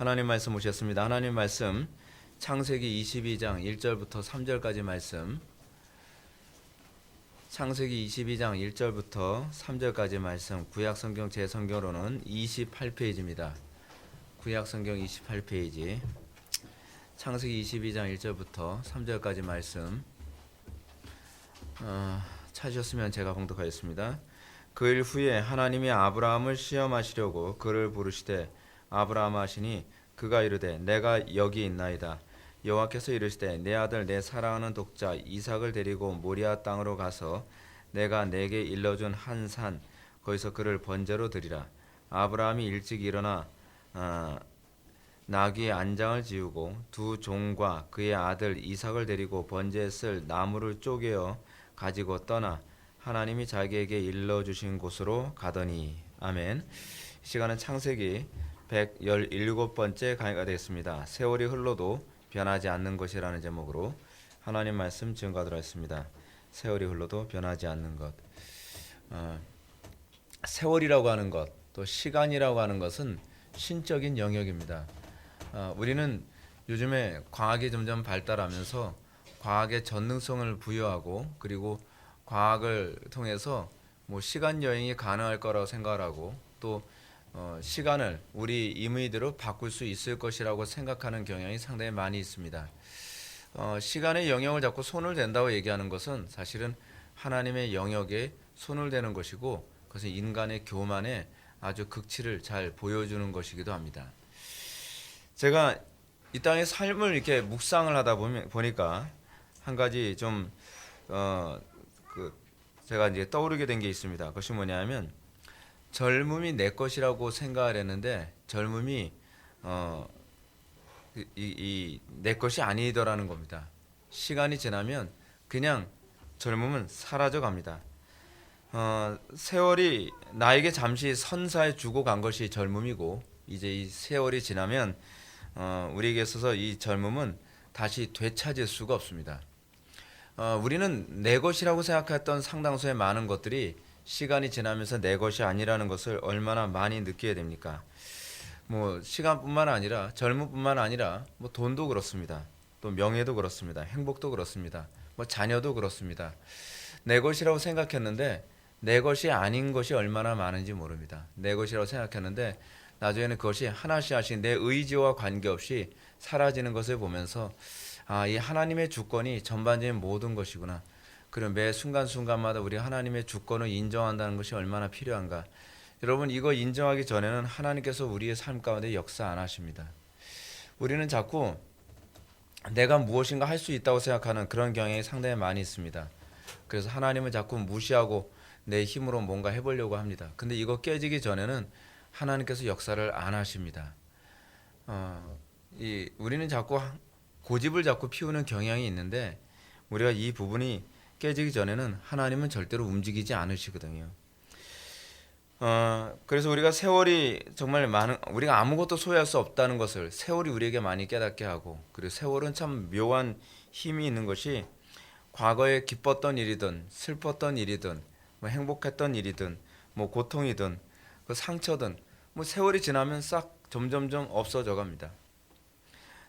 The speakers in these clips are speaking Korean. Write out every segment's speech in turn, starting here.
하나님 말씀 오셨습니다. 하나님 말씀 창세기 22장 1절부터 3절까지 말씀. 창세기 22장 1절부터 3절까지 말씀. 구약성경 제 성경으로는 28페이지입니다. 구약성경 28페이지. 창세기 22장 1절부터 3절까지 말씀. 찾으셨으면 제가 봉독하겠습니다. 그 일 후에 하나님이 아브라함을 시험하시려고 그를 부르시되 아브라함 하시니 그가 이르되 내가 여기 있나이다. 여호와께서 이르시되 내 아들 내 사랑하는 독자 이삭을 데리고 모리아 땅으로 가서 내가 내게 일러준 한 산 거기서 그를 번제로 드리라. 아브라함이 일찍 일어나 나귀의 안장을 지우고 두 종과 그의 아들 이삭을 데리고 번제에 쓸 나무를 쪼개어 가지고 떠나 하나님이 자기에게 일러주신 곳으로 가더니. 아멘. 이 시간은 창세기 117번째 강의가 되겠습니다. 세월이 흘러도 변하지 않는 것이라는 제목으로 하나님 말씀 증거하도록 하겠습니다. 세월이 흘러도 변하지 않는 것. 세월이라고 하는 것, 또 시간이라고 하는 것은 신적인 영역입니다. 우리는 요즘에 과학이 점점 발달하면서 과학의 전능성을 부여하고, 그리고 과학을 통해서 시간 여행이 가능할 거라고 생각하고, 또 시간을 우리 임의대로 바꿀 수 있을 것이라고 생각하는 경향이 상당히 많이 있습니다. 시간의 영역을 잡고 손을 댄다고 얘기하는 것은 사실은 하나님의 영역에 손을 대는 것이고, 그것은 인간의 교만의 아주 극치를 잘 보여주는 것이기도 합니다. 제가 이 땅의 삶을 이렇게 묵상을 하다 보니까 한 가지 좀 제가 이제 떠오르게 된 게 있습니다. 그것이 뭐냐면, 젊음이 내 것이라고 생각을 했는데 젊음이 내 것이 아니더라는 겁니다. 시간이 지나면 그냥 젊음은 사라져 갑니다. 세월이 나에게 잠시 선사해 주고 간 것이 젊음이고, 이제 이 세월이 지나면 우리에게 있어서 이 젊음은 다시 되찾을 수가 없습니다. 우리는 내 것이라고 생각했던 상당수의 많은 것들이 시간이 지나면서 내 것이 아니라는 것을 얼마나 많이 느끼게 됩니까? 시간뿐만 아니라, 젊음뿐만 아니라 돈도 그렇습니다. 또 명예도 그렇습니다. 행복도 그렇습니다. 자녀도 그렇습니다. 내 것이라고 생각했는데 내 것이 아닌 것이 얼마나 많은지 모릅니다. 내 것이라고 생각했는데 나중에는 그것이 하나씩 하나씩 내 의지와 관계없이 사라지는 것을 보면서, 이 하나님의 주권이 전반적인 모든 것이구나. 그럼 매 순간순간마다 우리 하나님의 주권을 인정한다는 것이 얼마나 필요한가. 여러분, 이거 인정하기 전에는 하나님께서 우리의 삶 가운데 역사 안 하십니다. 우리는 자꾸 내가 무엇인가 할 수 있다고 생각하는 그런 경향이 상당히 많이 있습니다. 그래서 하나님을 자꾸 무시하고 내 힘으로 뭔가 해보려고 합니다. 근데 이거 깨지기 전에는 하나님께서 역사를 안 하십니다. 우리는 자꾸 고집을 자꾸 피우는 경향이 있는데, 우리가 이 부분이 깨지기 전에는 하나님은 절대로 움직이지 않으시거든요. 그래서 우리가 세월이 정말 우리가 아무것도 소유할 수 없다는 것을 세월이 우리에게 많이 깨닫게 하고, 그리고 세월은 참 묘한 힘이 있는 것이, 과거에 기뻤던 일이든 슬펐던 일이든 행복했던 일이든 고통이든 그 상처든 세월이 지나면 싹 점점점 없어져 갑니다.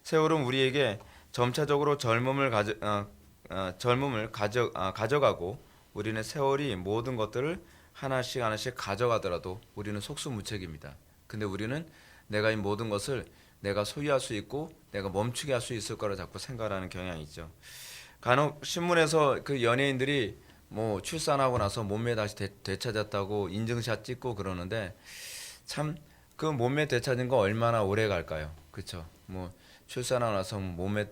세월은 우리에게 점차적으로 젊음을 가져가고, 우리는 세월이 모든 것들을 하나씩 하나씩 가져가더라도 우리는 속수무책입니다. 근데 우리는 내가 이 모든 것을 내가 소유할 수 있고 내가 멈추게 할 수 있을 거라 자꾸 생각하는 경향이 있죠. 간혹 신문에서 그 연예인들이 출산하고 나서 몸매 다시 되찾았다고 인증샷 찍고 그러는데, 참 그 몸매 되찾은 거 얼마나 오래 갈까요? 그렇죠? 출산하고 나서 몸매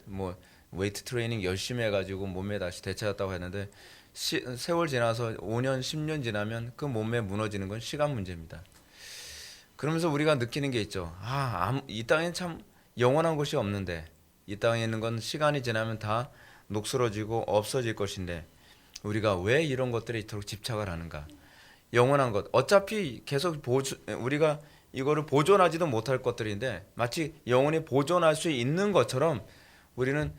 웨이트 트레이닝 열심히 해가지고 몸매 다시 되찾았다고 했는데, 세월 지나서 5년 10년 지나면 그 몸매 무너지는 건 시간 문제입니다. 그러면서 우리가 느끼는 게 있죠. 이 땅엔 참 영원한 것이 없는데, 이 땅에 있는 건 시간이 지나면 다 녹슬어지고 없어질 것인데 우리가 왜 이런 것들에 이토록 집착을 하는가. 영원한 것, 어차피 계속 우리가 이거를 보존하지도 못할 것들인데 마치 영원히 보존할 수 있는 것처럼 우리는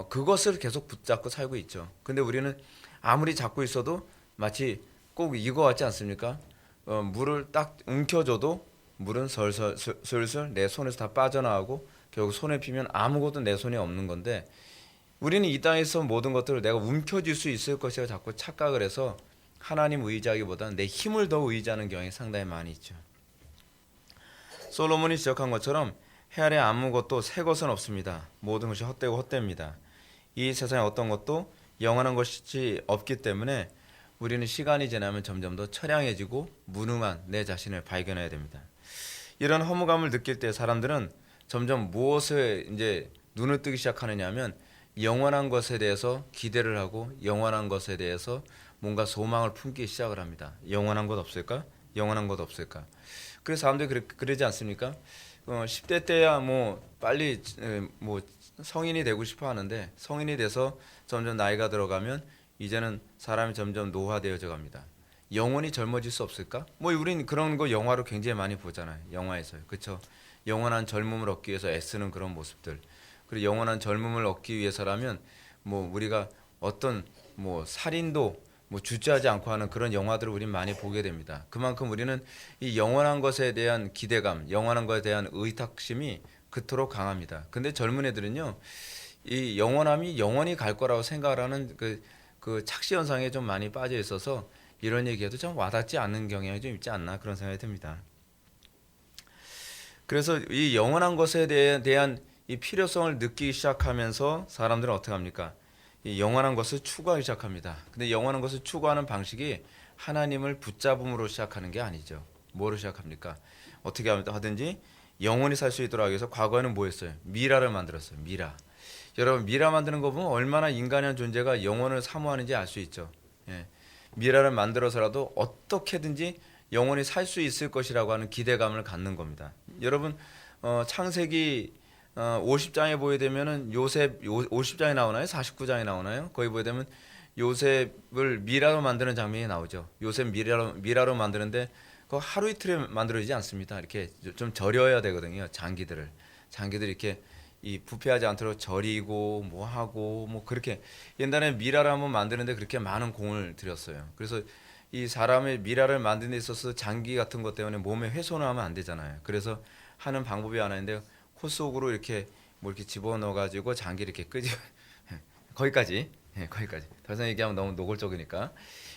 그것을 계속 붙잡고 살고 있죠. 근데 우리는 아무리 잡고 있어도 마치 꼭 이거 같지 않습니까? 물을 딱 움켜줘도 물은 슬슬 내 손에서 다 빠져나가고 결국 손에 피면 아무것도 내 손에 없는 건데 우리는 이 땅에서 모든 것들을 내가 움켜쥘 수 있을 것이라 자꾸 착각을 해서 하나님 의지하기보다는 내 힘을 더 의지하는 경향이 상당히 많이 있죠. 솔로몬이 지적한 것처럼 해 아래 아무것도 새 것은 없습니다. 모든 것이 헛되고 헛됩니다. 이 세상에 어떤 것도 영원한 것이 없기 때문에 우리는 시간이 지나면 점점 더 처량해지고 무능한 내 자신을 발견해야 됩니다. 이런 허무감을 느낄 때 사람들은 점점 무엇을 이제 눈을 뜨기 시작하느냐 하면 영원한 것에 대해서 기대를 하고 영원한 것에 대해서 뭔가 소망을 품기 시작을 합니다. 영원한 것 없을까? 영원한 것 없을까? 그래서 사람들이 그러지 않습니까? 10대 때야 뭐 빨리 뭐 성인이 되고 싶어 하는데 성인이 돼서 점점 나이가 들어가면 이제는 사람이 점점 노화되어져 갑니다. 영원히 젊어질 수 없을까? 뭐 우린 그런 거 영화로 굉장히 많이 보잖아요. 영화에서요. 그렇죠? 영원한 젊음을 얻기 위해서 애쓰는 그런 모습들. 그리고 영원한 젊음을 얻기 위해서라면 뭐 우리가 어떤 뭐 살인도 뭐 주저하지 않고 하는 그런 영화들을 우린 많이 보게 됩니다. 그만큼 우리는 이 영원한 것에 대한 기대감, 영원한 것에 대한 의탁심이 그토록 강합니다. 근데 젊은 애들은요, 이 영원함이 영원히 갈 거라고 생각하는 그 착시 현상에 좀 많이 빠져 있어서 이런 얘기해도 좀 와닿지 않는 경향이 좀 있지 않나 그런 생각이 듭니다. 그래서 이 영원한 것에 대한 이 필요성을 느끼기 시작하면서 사람들은 어떻게 합니까? 이 영원한 것을 추구하기 시작합니다. 근데 영원한 것을 추구하는 방식이 하나님을 붙잡음으로 시작하는 게 아니죠. 뭐로 시작합니까? 어떻게 하든지 영원히 살 수 있도록 하기 위해서 과거에는 뭐 했어요? 미라를 만들었어요. 미라. 여러분 미라 만드는 거 보면 얼마나 인간의 존재가 영원을 사모하는지 알 수 있죠. 예. 미라를 만들어서라도 어떻게든지 영원히 살 수 있을 것이라고 하는 기대감을 갖는 겁니다. 여러분 창세기 50장에 보게 되면은 요셉 50장에 나오나요? 49장에 나오나요? 거기 보게 되면 요셉을 미라로 만드는 장면이 나오죠. 요셉 미라로 만드는데 그 하루 이틀에 만들어지지 않습니다. 이렇게 좀 절여야 되거든요. 장기들을 이렇게 이 부패하지 않도록 절이고 뭐 하고 뭐 그렇게 옛날에 미라를 한번 만드는데 그렇게 많은 공을 들였어요. 그래서 이 사람의 미라를 만드는 데 있어서 장기 같은 것 때문에 몸에 훼손을 하면 안 되잖아요. 그래서 하는 방법이 하나 있는데 코 속으로 이렇게 뭐 이렇게 집어넣어 가지고 장기를 이렇게 끄지 거기까지 거기까지 더 이상 얘기하면 너무 노골적이니까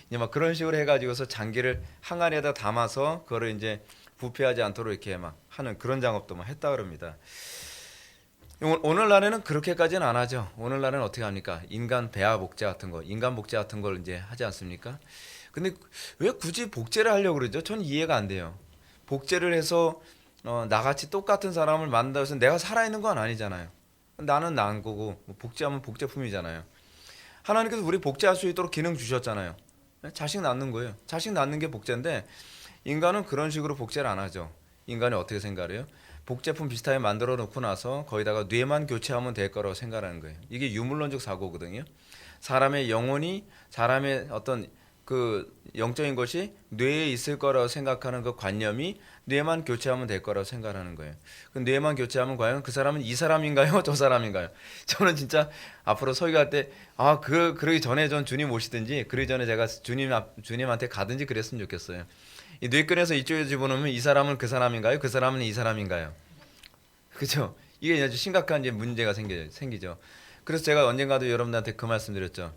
이제 막 그런 식으로 해가지고서 장기를 항아리에다 담아서 그거를 이제 부패하지 않도록 이렇게 막 하는 그런 작업도 막 했다 그럽니다. 오늘날에는 그렇게까지는 안 하죠. 오늘날에는 어떻게 합니까? 인간 배아 복제 같은 거, 인간 복제 같은 걸 이제 하지 않습니까? 근데 왜 굳이 복제를 하려고 그러죠? 전 이해가 안 돼요. 복제를 해서 나같이 똑같은 사람을 만든다고 해서 내가 살아있는 건 아니잖아요. 나는 나은 거고 뭐 복제하면 복제품이잖아요. 하나님께서 우리 복제할 수 있도록 기능 주셨잖아요. 자식 낳는 거예요. 자식 낳는 게 복제인데 인간은 그런 식으로 복제를 안 하죠. 인간이 어떻게 생각해요? 복제품 비슷하게 만들어 놓고 나서 거기다가 뇌만 교체하면 될 거라고 생각하는 거예요. 이게 유물론적 사고거든요. 사람의 영혼이 사람의 어떤 그 영적인 것이 뇌에 있을 거라고 생각하는 그 관념이 뇌만 교체하면 될 거라고 생각하는 거예요. 그 뇌만 교체하면 과연 그 사람은 이 사람인가요? 저 사람인가요? 저는 진짜 앞으로 설교할 때 그러기 전에 전 주님 오시든지 그러기 전에 제가 주님한테 가든지 그랬으면 좋겠어요. 이 뇌근에서 이쪽에 집어넣으면 이 사람은 그 사람인가요? 그 사람은 이 사람인가요? 그죠? 이게 아주 심각한 이제 문제가 생기죠. 그래서 제가 언젠가도 여러분들한테 그 말씀 드렸죠.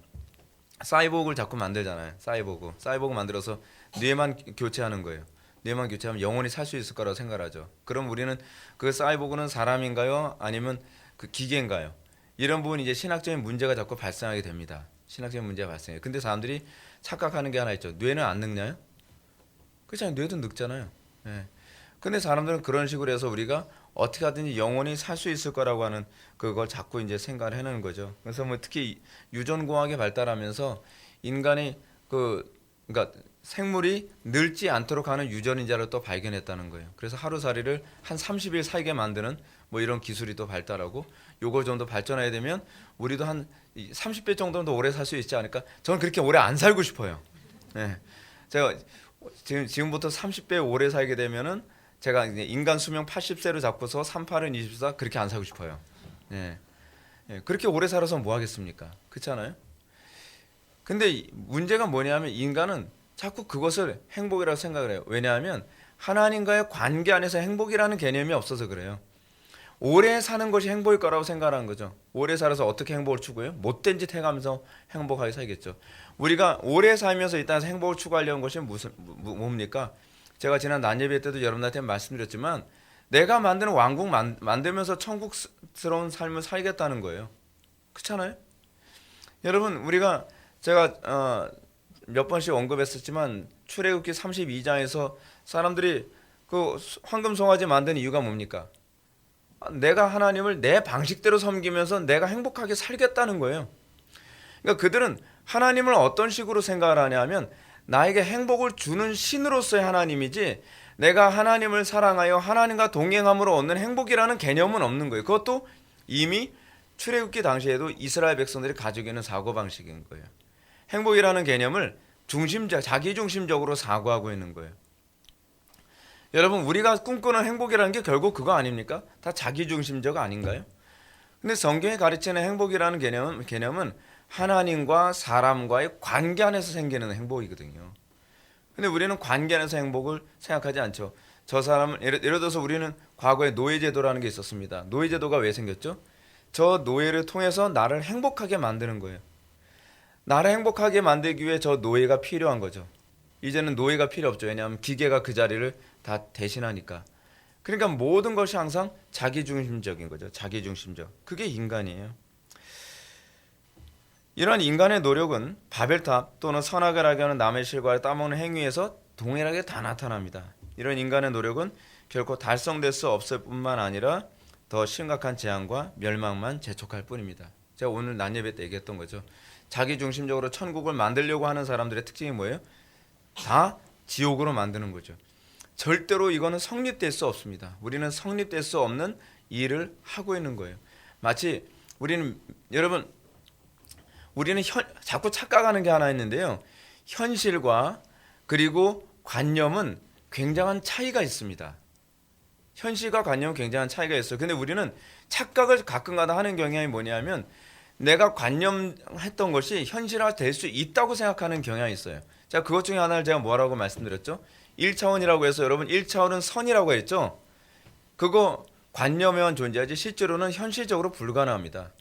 사이보그를 자꾸 만들잖아요. 사이보그 만들어서 뇌만 교체하는 거예요. 뇌만 교체하면 영원히 살 수 있을 거라고 생각하죠. 그럼 우리는 그 사이보그는 사람인가요? 아니면 그 기계인가요? 이런 부분 이제 신학적인 문제가 자꾸 발생하게 됩니다. 신학적인 문제가 발생해요. 근데 사람들이 착각하는 게 하나 있죠. 뇌는 안 늙나요? 그렇잖아요. 뇌도 늙잖아요. 예. 근데 사람들은 그런 식으로 해서 우리가 어떻게 하든지 영원히 살 수 있을 거라고 하는 그걸 자꾸 이제 생각을 해내는 거죠. 그래서 뭐 특히 유전공학이 발달하면서 인간이 그러니까 생물이 늙지 않도록 하는 유전인자를 또 발견했다는 거예요. 그래서 하루살이를 한 30일 살게 만드는 뭐 이런 기술이 또 발달하고 요거 좀 더 발전해야 되면 우리도 한 30배 정도는 더 오래 살 수 있지 않을까? 저는 그렇게 오래 안 살고 싶어요. 예. 제가 지금부터 30배 오래 살게 되면은 제가 이제 인간 수명 80세로 잡고서 38은 24 그렇게 안 살고 싶어요. 예. 예. 그렇게 오래 살아서 뭐 하겠습니까? 그렇잖아요. 근데 문제가 뭐냐면 인간은 자꾸 그것을 행복이라고 생각을 해요. 왜냐하면 하나님과의 관계 안에서 행복이라는 개념이 없어서 그래요. 오래 사는 것이 행복일 거라고 생각하는 거죠. 오래 살아서 어떻게 행복을 추구해요? 못된 짓 해가면서 행복하게 살겠죠. 우리가 오래 살면서 이 땅에서 행복을 추구하려는 것이 뭡니까? 제가 지난 난예배 때도 여러분한테 말씀드렸지만 내가 만드는 왕국 만들면서 천국스러운 삶을 살겠다는 거예요. 그렇잖아요? 여러분 우리가 제가 몇 번씩 언급했었지만 출애굽기 32장에서 사람들이 그 황금 송아지 만든 이유가 뭡니까? 내가 하나님을 내 방식대로 섬기면서 내가 행복하게 살겠다는 거예요. 그러니까 그들은 하나님을 어떤 식으로 생각을 하냐면 나에게 행복을 주는 신으로서의 하나님이지 내가 하나님을 사랑하여 하나님과 동행함으로 얻는 행복이라는 개념은 없는 거예요. 그것도 이미 출애굽기 당시에도 이스라엘 백성들이 가지고 있는 사고방식인 거예요. 행복이라는 개념을 자기중심적으로 사고하고 있는 거예요. 여러분 우리가 꿈꾸는 행복이라는 게 결국 그거 아닙니까? 다 자기중심적 아닌가요? 근데 성경이 가르치는 행복이라는 개념은 하나님과 사람과의 관계 안에서 생기는 행복이거든요. 근데 우리는 관계 안에서 행복을 생각하지 않죠. 저 사람은 예를 들어서 우리는 과거에 노예제도라는 게 있었습니다. 노예제도가 왜 생겼죠? 저 노예를 통해서 나를 행복하게 만드는 거예요. 나를 행복하게 만들기 위해 저 노예가 필요한 거죠. 이제는 노예가 필요 없죠. 왜냐하면 기계가 그 자리를 다 대신하니까. 그러니까 모든 것이 항상 자기중심적인 거죠. 자기중심적. 그게 인간이에요. 이러한 인간의 노력은 바벨탑 또는 선악을 하게 하는 남의 실과를 따먹는 행위에서 동일하게 다 나타납니다. 이런 인간의 노력은 결코 달성될 수 없을 뿐만 아니라 더 심각한 재앙과 멸망만 재촉할 뿐입니다. 제가 오늘 난예배 때 얘기했던 거죠. 자기중심적으로 천국을 만들려고 하는 사람들의 특징이 뭐예요? 다 지옥으로 만드는 거죠. 절대로 이거는 성립될 수 없습니다. 우리는 성립될 수 없는 일을 하고 있는 거예요. 마치 우리는 자꾸 착각하는 게 하나 있는데요. 현실과 그리고 관념은 굉장한 차이가 있습니다. 현실과 관념은 굉장한 차이가 있어요. 근데 우리는 착각을 가끔가다 하는 경향이 뭐냐면 내가 관념했던 것이 현실화 될 수 있다고 생각하는 경향이 있어요. 자, 그것 중에 하나를 제가 뭐라고 말씀드렸죠? 1차원이라고 해서 여러분 1차원은 선이라고 했죠? 그거 관념에만 존재하지 실제로는 현실적으로 불가능합니다.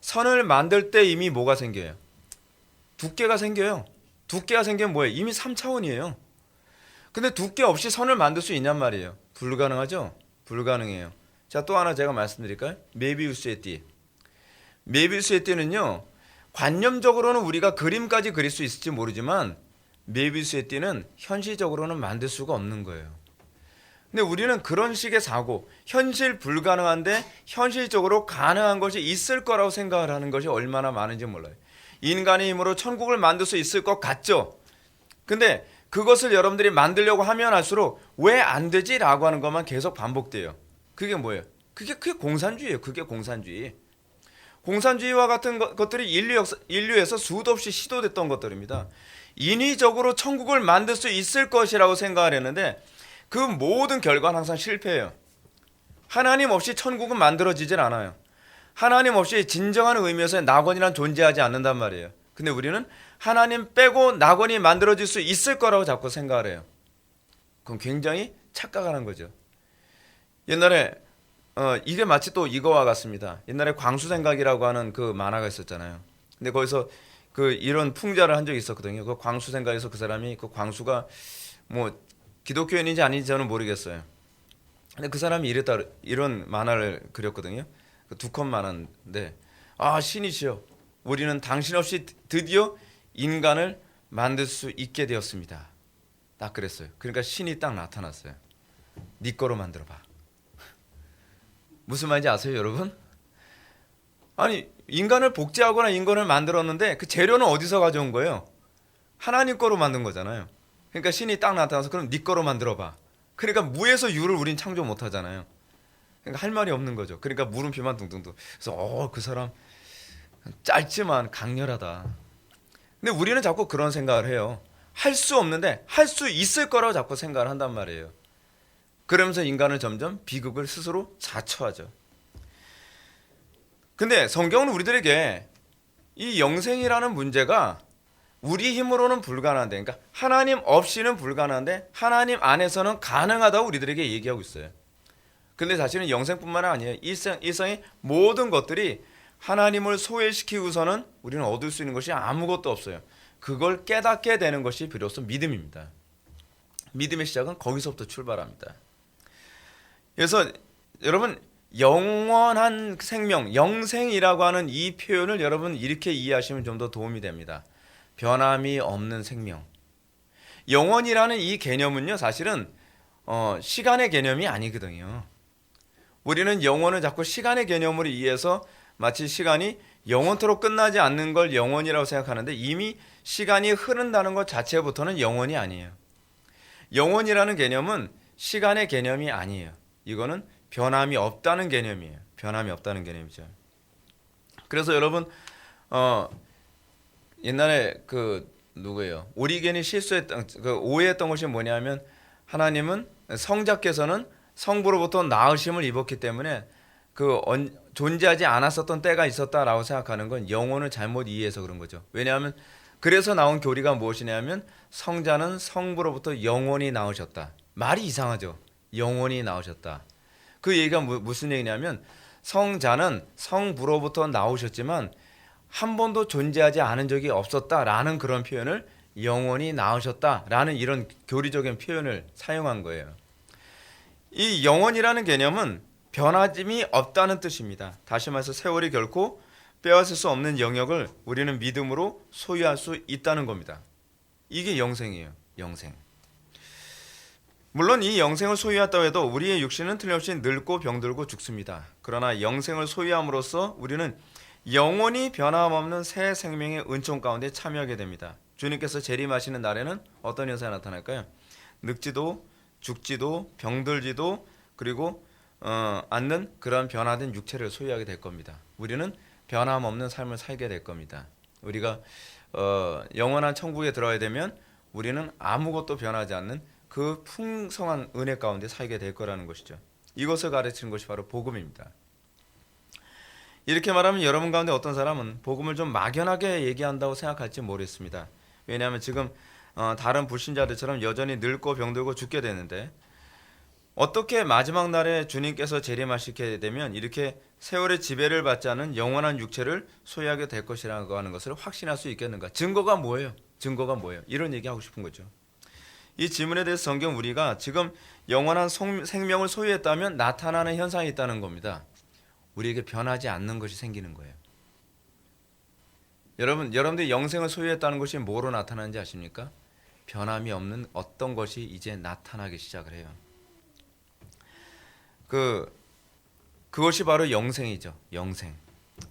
선을 만들 때 이미 뭐가 생겨요? 두께가 생겨요. 두께가 생기면 뭐예요? 이미 3차원이에요. 근데 두께 없이 선을 만들 수 있냔 말이에요. 불가능하죠? 불가능해요. 자, 또 하나 제가 말씀드릴까요? 메비우스의 띠. 메비우스의 띠는요, 관념적으로는 우리가 그림까지 그릴 수 있을지 모르지만 메비우스의 띠는 현실적으로는 만들 수가 없는 거예요. 근데 우리는 그런 식의 사고, 현실 불가능한데 현실적으로 가능한 것이 있을 거라고 생각을 하는 것이 얼마나 많은지 몰라요. 인간의 힘으로 천국을 만들 수 있을 것 같죠? 근데 그것을 여러분들이 만들려고 하면 할수록 왜 안 되지? 라고 하는 것만 계속 반복돼요. 그게 뭐예요? 그게 공산주의예요. 그게 공산주의. 공산주의와 같은 것들이 인류에서 수도 없이 시도됐던 것들입니다. 인위적으로 천국을 만들 수 있을 것이라고 생각을 했는데 그 모든 결과는 항상 실패해요. 하나님 없이 천국은 만들어지질 않아요. 하나님 없이 진정한 의미에서의 낙원이란 존재하지 않는단 말이에요. 근데 우리는 하나님 빼고 낙원이 만들어질 수 있을 거라고 자꾸 생각을 해요. 그건 굉장히 착각하는 거죠. 옛날에 이게 마치 또 이거와 같습니다. 옛날에 광수생각이라고 하는 그 만화가 있었잖아요. 근데 거기서 이런 풍자를 한 적이 있었거든요. 그 광수생각에서 그 사람이 그 광수가 뭐 기독교인인지 아닌지 저는 모르겠어요. 근데 그 사람이 이런 만화를 그렸거든요. 그 2컷 만화인데, 신이시여, 우리는 당신 없이 드디어 인간을 만들 수 있게 되었습니다. 딱 그랬어요. 그러니까 신이 딱 나타났어요. 네 거로 만들어봐. 무슨 말인지 아세요, 여러분? 아니, 인간을 복제하거나 인간을 만들었는데 그 재료는 어디서 가져온 거예요? 하나님 거로 만든 거잖아요. 그러니까 신이 딱 나타나서 그럼 네 거로 만들어봐. 그러니까 무에서 유를 우린 창조 못하잖아요. 그러니까 할 말이 없는 거죠. 그러니까 물음표만 둥둥둥. 그래서 그 사람 짧지만 강렬하다. 근데 우리는 자꾸 그런 생각을 해요. 할 수 없는데 할 수 있을 거라고 자꾸 생각을 한단 말이에요. 그러면서 인간을 점점 비극을 스스로 자초하죠. 근데 성경은 우리들에게 이 영생이라는 문제가 우리 힘으로는 불가능한데, 그러니까 하나님 없이는 불가능한데 하나님 안에서는 가능하다고 우리들에게 얘기하고 있어요. 근데 사실은 영생뿐만 아니에요. 일상의 모든 것들이 하나님을 소외시키고서는 우리는 얻을 수 있는 것이 아무것도 없어요. 그걸 깨닫게 되는 것이 비로소 믿음입니다. 믿음의 시작은 거기서부터 출발합니다. 그래서 여러분, 영원한 생명, 영생이라고 하는 이 표현을 여러분 이렇게 이해하시면 좀 더 도움이 됩니다. 변함이 없는 생명. 영원이라는 이 개념은요, 사실은 시간의 개념이 아니거든요. 우리는 영원을 자꾸 시간의 개념으로 이해해서 마치 시간이 영원토록 끝나지 않는 걸 영원이라고 생각하는데, 이미 시간이 흐른다는 것 자체부터는 영원이 아니에요. 영원이라는 개념은 시간의 개념이 아니에요. 이거는 변함이 없다는 개념이에요. 변함이 없다는 개념이죠. 그래서 여러분, 옛날에 누구예요? 오리겐이 실수했던, 오해했던 것이 뭐냐면, 하나님은 성자께서는 성부로부터 낳으심을 입었기 때문에 존재하지 않았었던 때가 있었다라고 생각하는 건 영혼을 잘못 이해해서 그런 거죠. 왜냐하면 그래서 나온 교리가 무엇이냐면, 성자는 성부로부터 영원히 나오셨다. 말이 이상하죠. 영원히 나오셨다. 그 얘기가 무슨 얘기냐면, 성자는 성부로부터 나오셨지만 한 번도 존재하지 않은 적이 없었다라는 그런 표현을 영원히 나오셨다라는 이런 교리적인 표현을 사용한 거예요. 이 영원이라는 개념은 변함이 없다는 뜻입니다. 다시 말해서 세월이 결코 빼앗을 수 없는 영역을 우리는 믿음으로 소유할 수 있다는 겁니다. 이게 영생이에요. 영생. 물론 이 영생을 소유했다고 해도 우리의 육신은 틀림없이 늙고 병들고 죽습니다. 그러나 영생을 소유함으로써 우리는 영원히 변함없는 새 생명의 은총 가운데 참여하게 됩니다. 주님께서 재림하시는 날에는 어떤 현상이 나타날까요? 늙지도 죽지도 병들지도 그리고 않는 그런 변화된 육체를 소유하게 될 겁니다. 우리는 변함없는 삶을 살게 될 겁니다. 우리가 영원한 천국에 들어가야 되면 우리는 아무것도 변하지 않는 그 풍성한 은혜 가운데 살게 될 거라는 것이죠. 이것을 가르치는 것이 바로 복음입니다. 이렇게 말하면 여러분 가운데 어떤 사람은 복음을 좀 막연하게 얘기한다고 생각할지 모르겠습니다. 왜냐하면 지금 다른 불신자들처럼 여전히 늙고 병들고 죽게 되는데, 어떻게 마지막 날에 주님께서 재림하시게 되면 이렇게 세월의 지배를 받지 않은 영원한 육체를 소유하게 될 것이라고 하는 것을 확신할 수 있겠는가? 증거가 뭐예요? 증거가 뭐예요? 이런 얘기하고 싶은 거죠. 이 질문에 대해서 성경 우리가 지금 영원한 생명을 소유했다면 나타나는 현상이 있다는 겁니다. 우리에게 변하지 않는 것이 생기는 거예요. 여러분들이 영생을 소유했다는 것이 뭐로 나타나는지 아십니까? 변함이 없는 어떤 것이 이제 나타나기 시작을 해요. 그것이 바로 영생이죠. 영생.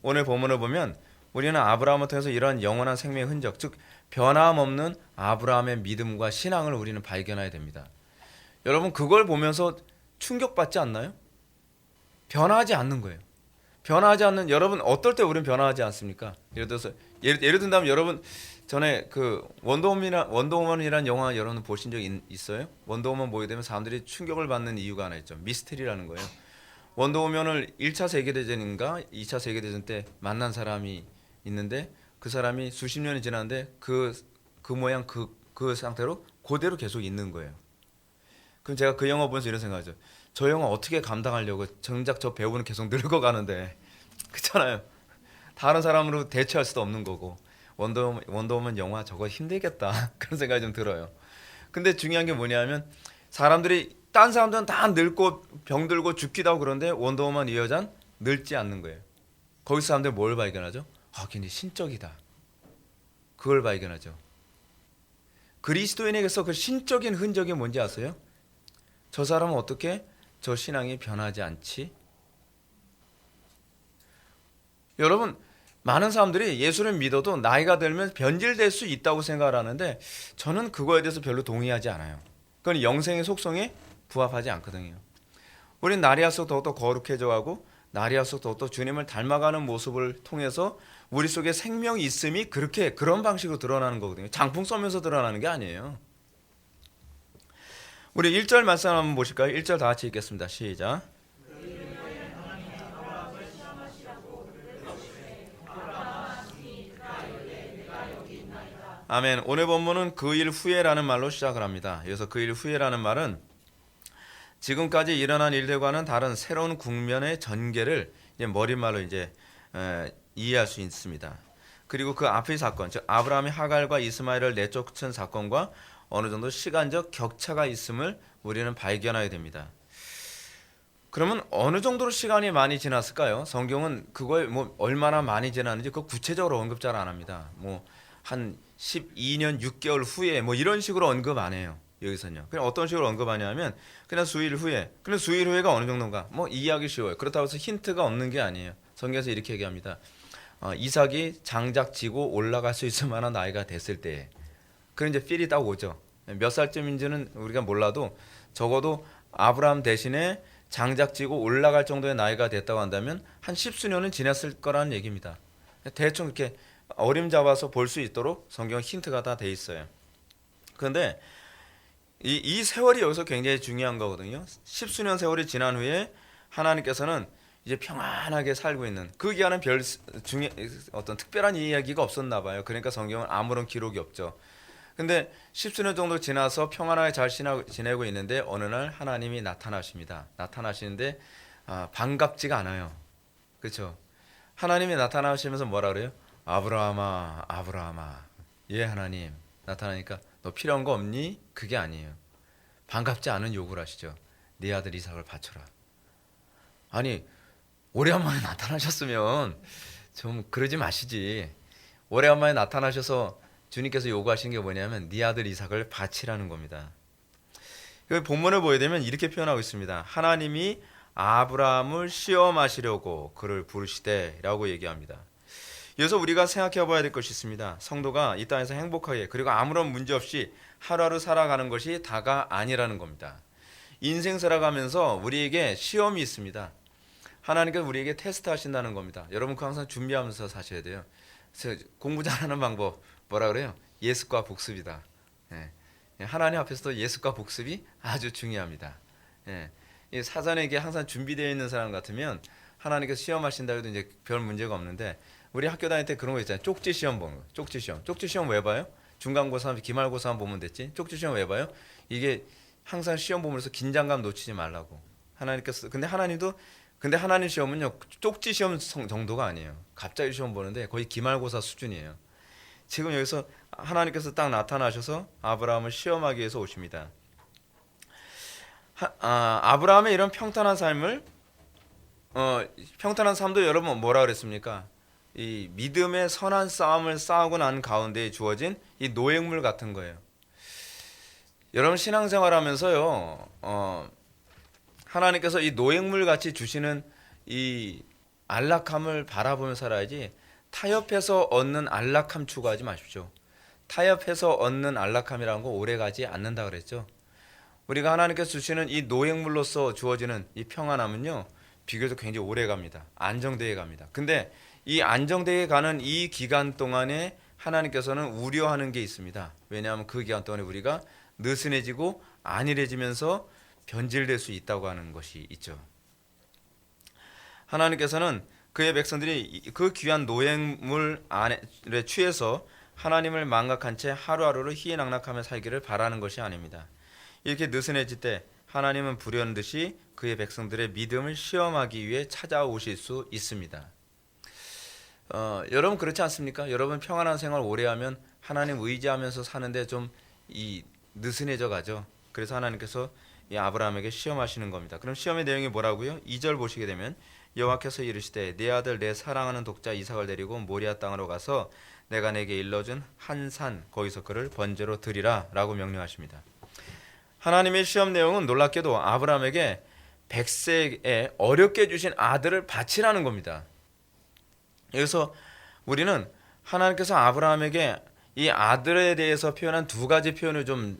오늘 본문을 보면 우리는 아브라함을 통해서 이러한 영원한 생명의 흔적, 즉 변함없는 아브라함의 믿음과 신앙을 우리는 발견해야 됩니다. 여러분, 그걸 보면서 충격받지 않나요? 변하지 않는 거예요. 변하지 않는, 여러분 어떨 때 우리는 변하지 않습니까? 예를 든다면 여러분 전에 원더우먼이라는 영화 여러분 보신 적 있어요? 원더우먼 보게 되면 사람들이 충격을 받는 이유가 하나 있죠. 미스테리라는 거예요. 원더우먼을 1차 세계대전인가 2차 세계대전 때 만난 사람이 있는데, 그 사람이 수십 년이 지났는데 그 모양 그 상태로 그대로 계속 있는 거예요. 그럼 제가 그 영화 보면서 이런 생각하죠. 저 영화 어떻게 감당하려고, 정작 저 배우는 계속 늙어가는데, 그렇잖아요. 다른 사람으로 대체할 수도 없는 거고. 원더우먼 영화 저거 힘들겠다 그런 생각이 좀 들어요. 근데 중요한 게 뭐냐면, 딴 사람들은 다 늙고 병들고 죽기도 하고 그런데 원더우먼 이 여자는 늙지 않는 거예요. 거기서 사람들이 뭘 발견하죠? 굉장히 신적이다. 그걸 발견하죠. 그리스도인에게서 그 신적인 흔적이 뭔지 아세요? 저 사람은 어떻게 저 신앙이 변하지 않지? 여러분, 많은 사람들이 예수를 믿어도 나이가 들면 변질될 수 있다고 생각을 하는데, 저는 그거에 대해서 별로 동의하지 않아요. 그건 영생의 속성에 부합하지 않거든요. 우린 날이 갈수록 더욱더 거룩해져가고 날이 갈수록 더욱더 주님을 닮아가는 모습을 통해서 우리 속에 생명이 있음이 그런 방식으로 드러나는 거거든요. 장풍 쏘면서 드러나는 게 아니에요. 우리 1절 말씀 한번 보실까요? 1절 다 같이 읽겠습니다. 시작. 아멘. 오늘 본문은 그 일 후에라는 말로 시작을 합니다. 그래서 그 일 후에라는 말은 지금까지 일어난 일들과는 다른 새로운 국면의 전개를 이제 머릿말로 이제 이해할 수 있습니다. 그리고 그 앞의 사건, 즉 아브라함이 하갈과 이스마엘을 내쫓은 사건과 어느 정도 시간적 격차가 있음을 우리는 발견하게 됩니다. 그러면 어느 정도로 시간이 많이 지났을까요? 성경은 그걸 뭐 얼마나 많이 지났는지 그 구체적으로 언급 잘 안 합니다. 뭐 한 12년 6개월 후에 뭐 이런 식으로 언급 안 해요. 여기서는요. 그냥 어떤 식으로 언급하냐면 그냥 수일 후에. 근데 수일 후에가 어느 정도인가? 뭐 이해하기 쉬워요. 그렇다고 해서 힌트가 없는 게 아니에요. 성경에서 이렇게 얘기합니다. 이삭이 장작 지고 올라갈 수 있을 만한 나이가 됐을 때에. 그런 이제 필이 딱 오죠. 몇 살쯤인지는 우리가 몰라도 적어도 아브라함 대신에 장작 지고 올라갈 정도의 나이가 됐다고 한다면 한 십수년은 지났을 거라는 얘기입니다. 대충 이렇게 어림잡아서 볼 수 있도록 성경 힌트가 다 돼 있어요. 그런데 이 세월이 여기서 굉장히 중요한 거거든요. 십수년 세월이 지난 후에 하나님께서는 이제 평안하게 살고 있는 그 기간은 별 어떤 특별한 이야기가 없었나 봐요. 그러니까 성경은 아무런 기록이 없죠. 근데 십수년 정도 지나서 평안하게 잘 지내고 있는데 어느 날 하나님이 나타나십니다. 나타나시는데 반갑지가 않아요. 그렇죠? 하나님이 나타나시면서 뭐라 그래요? 아브라함아, 아브라함아. 예, 하나님. 나타나니까 너 필요한 거 없니? 그게 아니에요. 반갑지 않은 요구를 하시죠. 네 아들 이삭을 바쳐라. 아니, 오래간만에 나타나셨으면 좀 그러지 마시지. 오래간만에 나타나셔서 주님께서 요구하신 게 뭐냐면 네 아들 이삭을 바치라는 겁니다. 그 본문을 보게 되면 이렇게 표현하고 있습니다. 하나님이 아브라함을 시험하시려고 그를 부르시되라고 얘기합니다. 여기서 우리가 생각해 봐야 될 것이 있습니다. 성도가 이 땅에서 행복하게 그리고 아무런 문제 없이 하루하루 살아가는 것이 다가 아니라는 겁니다. 인생 살아가면서 우리에게 시험이 있습니다. 하나님께서 우리에게 테스트 하신다는 겁니다. 여러분 그 항상 준비하면서 사셔야 돼요. 공부 잘하는 방법 뭐라 그래요? 예습과 복습이다. 하나님 앞에서도 예습과 복습이 아주 중요합니다. 사전에 이게 항상 준비되어 있는 사람 같으면 하나님께서 시험하신다 해도 이제 별 문제가 없는데 우리 학교 다닐 때 그런 거 있잖아요. 쪽지 시험 보는 거. 쪽지 시험. 쪽지 시험 왜 봐요? 중간고사, 기말고사 보면 됐지. 쪽지 시험 왜 봐요? 이게 항상 시험 보면서 긴장감 놓치지 말라고. 하나님께서 근데 하나님 시험은요. 쪽지 시험 정도가 아니에요. 갑자기 시험 보는데 거의 기말고사 수준이에요. 지금 여기서 하나님께서 딱 나타나셔서 아브라함을 시험하기 위해서 오십니다. 아브라함의 이런 평탄한 삶을 평탄한 삶도 여러분 뭐라 그랬습니까? 이 믿음의 선한 싸움을 싸우고 난 가운데 주어진 이 노획물 같은 거예요. 여러분 신앙생활하면서요, 하나님께서 이 노획물 같이 주시는 이 안락함을 바라보며 살아야지 타협해서 얻는 안락함 추구하지 마십시오. 타협해서 얻는 안락함이라는 거 오래가지 않는다 그랬죠. 우리가 하나님께서 주시는 이 노획물로서 주어지는 이 평안함은요, 비교적 굉장히 오래 갑니다. 안정되게 갑니다. 근데 이 안정되게 가는 이 기간 동안에 하나님께서는 우려하는 게 있습니다. 왜냐하면 그 기간 동안에 우리가 느슨해지고 안일해지면서 변질될 수 있다고 하는 것이 있죠. 하나님께서는 그의 백성들이 그 귀한 노획물 안에 취해서 하나님을 망각한 채 하루하루를 희희낙락하며 살기를 바라는 것이 아닙니다. 이렇게 느슨해질 때 하나님은 불현듯이 그의 백성들의 믿음을 시험하기 위해 찾아오실 수 있습니다. 여러분 그렇지 않습니까? 여러분 평안한 생활 오래 하면 하나님 의지하면서 사는데 좀 느슨해져 가죠. 그래서 하나님께서 이 아브라함에게 시험하시는 겁니다. 그럼 시험의 내용이 뭐라고요? 2절 보시게 되면 여호와께서 이르시되 내 아들 내 사랑하는 독자 이삭을 데리고 모리아 땅으로 가서 내가 내게 일러준 한 산 거기서 그를 번제로 드리라 라고 명령하십니다. 하나님의 시험 내용은 놀랍게도 아브라함에게 100세에 어렵게 주신 아들을 바치라는 겁니다. 여기서 우리는 하나님께서 아브라함에게 이 아들에 대해서 표현한 두 가지 표현을 좀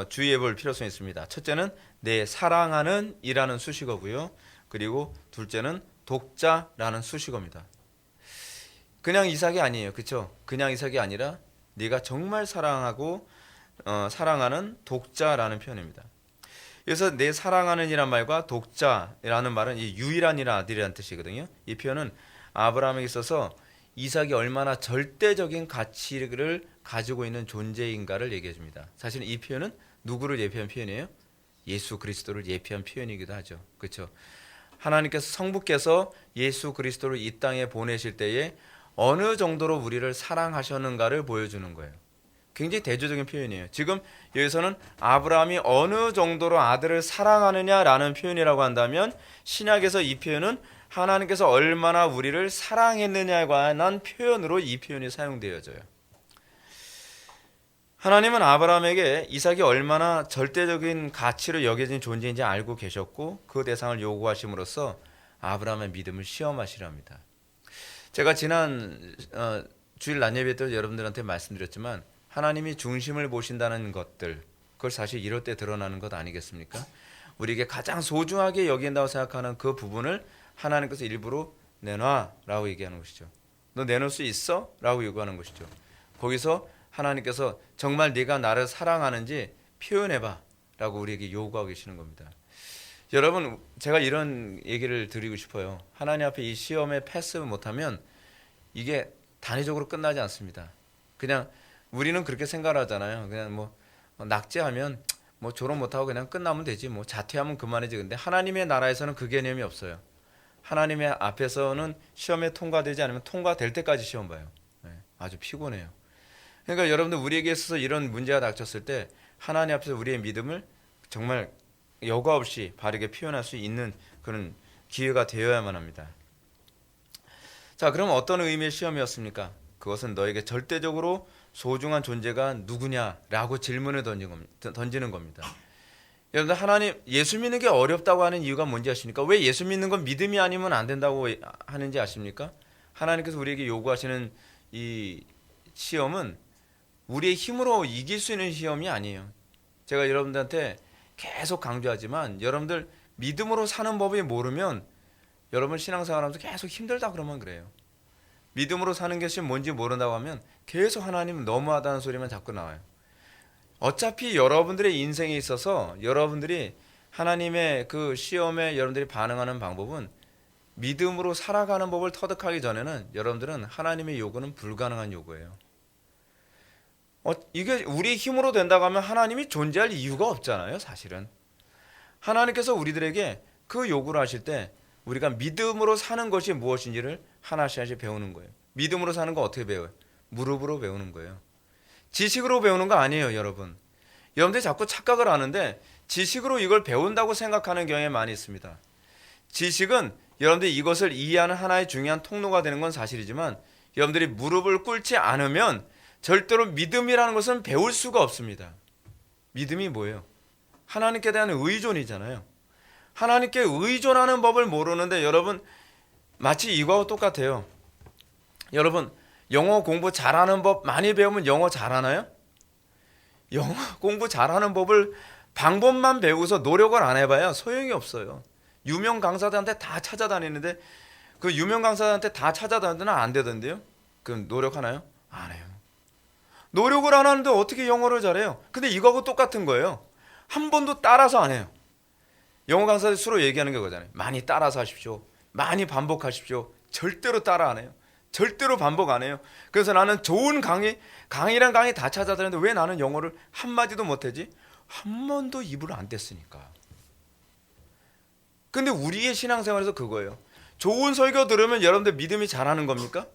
주의해 볼 필요성이 있습니다. 첫째는 내 사랑하는 이라는 수식어고요. 그리고 둘째는 독자라는 수식어입니다. 그냥 이삭이 아니에요. 그렇죠? 그냥 이삭이 아니라 네가 정말 사랑하고 사랑하는 독자라는 표현입니다. 그래서 내 사랑하는 이란 말과 독자라는 말은 이 유일한 아들이라는 뜻이거든요. 이 표현은 아브라함에게 있어서 이삭이 얼마나 절대적인 가치를 가지고 있는 존재인가를 얘기해 줍니다. 사실 이 표현은 누구를 예표한 표현이에요? 예수 그리스도를 예표한 표현이기도 하죠. 그렇죠? 하나님께서 성부께서 예수 그리스도를 이 땅에 보내실 때에 어느 정도로 우리를 사랑하셨는가를 보여주는 거예요. 굉장히 대조적인 표현이에요. 지금 여기서는 아브라함이 어느 정도로 아들을 사랑하느냐라는 표현이라고 한다면, 신약에서 이 표현은 하나님께서 얼마나 우리를 사랑했느냐에 관한 표현으로 이 표현이 사용되어져요. 하나님은 아브라함에게 이삭이 얼마나 절대적인 가치로 여겨진 존재인지 알고 계셨고, 그 대상을 요구하심으로써 아브라함의 믿음을 시험하시려 합니다. 제가 지난 주일 낮 예배 때 여러분들한테 말씀드렸지만, 하나님이 중심을 보신다는 것들, 그걸 사실 이럴 때 드러나는 것 아니겠습니까? 우리에게 가장 소중하게 여긴다고 생각하는 그 부분을 하나님께서 일부러 내놔라고 얘기하는 것이죠. 너 내놓을 수 있어? 라고 요구하는 것이죠. 거기서 하나님께서 정말 네가 나를 사랑하는지 표현해봐 라고 우리에게 요구하고 계시는 겁니다. 여러분, 제가 이런 얘기를 드리고 싶어요. 하나님 앞에 이 시험에 패스 못하면 이게 단위적으로 끝나지 않습니다. 그냥 우리는 그렇게 생각하잖아요. 그냥 뭐 낙제하면 뭐 졸업 못하고 그냥 끝나면 되지, 뭐 자퇴하면 그만이지. 근데 하나님의 나라에서는 그 개념이 없어요. 하나님의 앞에서는 시험에 통과되지 않으면 통과될 때까지 시험 봐요. 아주 피곤해요. 그러니까 여러분들, 우리에게 있어서 이런 문제가 닥쳤을 때 하나님 앞에서 우리의 믿음을 정말 여과 없이 바르게 표현할 수 있는 그런 기회가 되어야만 합니다. 자, 그럼 어떤 의미의 시험이었습니까? 그것은 너에게 절대적으로 소중한 존재가 누구냐라고 질문을 던지는 겁니다. 여러분들, 하나님, 예수 믿는 게 어렵다고 하는 이유가 뭔지 아십니까? 왜 예수 믿는 건 믿음이 아니면 안 된다고 하는지 아십니까? 하나님께서 우리에게 요구하시는 이 시험은 우리의 힘으로 이길 수 있는 시험이 아니에요. 제가 여러분들한테 계속 강조하지만, 여러분들 믿음으로 사는 법을 모르면 여러분 신앙생활하면서 계속 힘들다 그러면 그래요. 믿음으로 사는 것이 뭔지 모른다고 하면 계속 하나님 너무하다는 소리만 자꾸 나와요. 어차피 여러분들의 인생에 있어서 여러분들이 하나님의 그 시험에 여러분들이 반응하는 방법은, 믿음으로 살아가는 법을 터득하기 전에는 여러분들은 하나님의 요구는 불가능한 요구예요. 이게 우리 힘으로 된다고 하면 하나님이 존재할 이유가 없잖아요. 사실은 하나님께서 우리들에게 그 요구를 하실 때 우리가 믿음으로 사는 것이 무엇인지를 하나씩 배우는 거예요. 믿음으로 사는 거 어떻게 배워요? 무릎으로 배우는 거예요. 지식으로 배우는 거 아니에요. 여러분들이 자꾸 착각을 하는데, 지식으로 이걸 배운다고 생각하는 경향이 많이 있습니다. 지식은 여러분들이 이것을 이해하는 하나의 중요한 통로가 되는 건 사실이지만, 여러분들이 무릎을 꿇지 않으면 절대로 믿음이라는 것은 배울 수가 없습니다. 믿음이 뭐예요? 하나님께 대한 의존이잖아요. 하나님께 의존하는 법을 모르는데, 여러분, 마치 이거하고 똑같아요. 여러분, 영어 공부 잘하는 법 많이 배우면 영어 잘하나요? 영어 공부 잘하는 법을 방법만 배우고서 노력을 안 해봐야 소용이 없어요. 유명 강사들한테 다 찾아다니는데, 그 유명 강사들한테 다 찾아다니는 안 되던데요? 그럼 노력하나요? 안 해요. 노력을 안 하는데 어떻게 영어를 잘해요? 근데 이거하고 똑같은 거예요. 한 번도 따라서 안 해요. 영어 강사들 수로 얘기하는 게 그거잖아요. 많이 따라서 하십시오. 많이 반복하십시오. 절대로 따라 안 해요. 절대로 반복 안 해요. 그래서 나는 좋은 강의란 강의 다 찾아다니는데 왜 나는 영어를 한마디도 못하지? 한 번도 입을 안 뗐으니까. 근데 우리의 신앙생활에서 그거예요. 좋은 설교 들으면 여러분들 믿음이 잘하는 겁니까?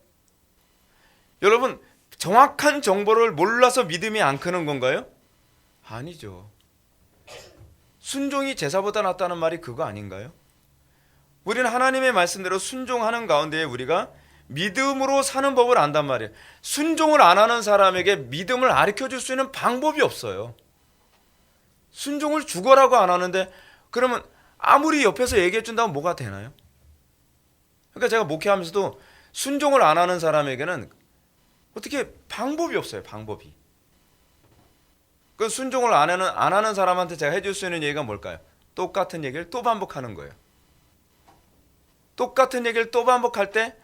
여러분, 정확한 정보를 몰라서 믿음이 안 크는 건가요? 아니죠. 순종이 제사보다 낫다는 말이 그거 아닌가요? 우리는 하나님의 말씀대로 순종하는 가운데 우리가 믿음으로 사는 법을 안단 말이에요. 순종을 안 하는 사람에게 믿음을 가르쳐줄 수 있는 방법이 없어요. 순종을 죽어라고 안 하는데, 그러면 아무리 옆에서 얘기해 준다면 뭐가 되나요? 그러니까 제가 목회하면서도 순종을 안 하는 사람에게는 어떻게 방법이 없어요. 방법이. 그 순종을 안 하는 사람한테 제가 해줄 수 있는 얘기가 뭘까요? 똑같은 얘기를 또 반복하는 거예요. 똑같은 얘기를 또 반복할 때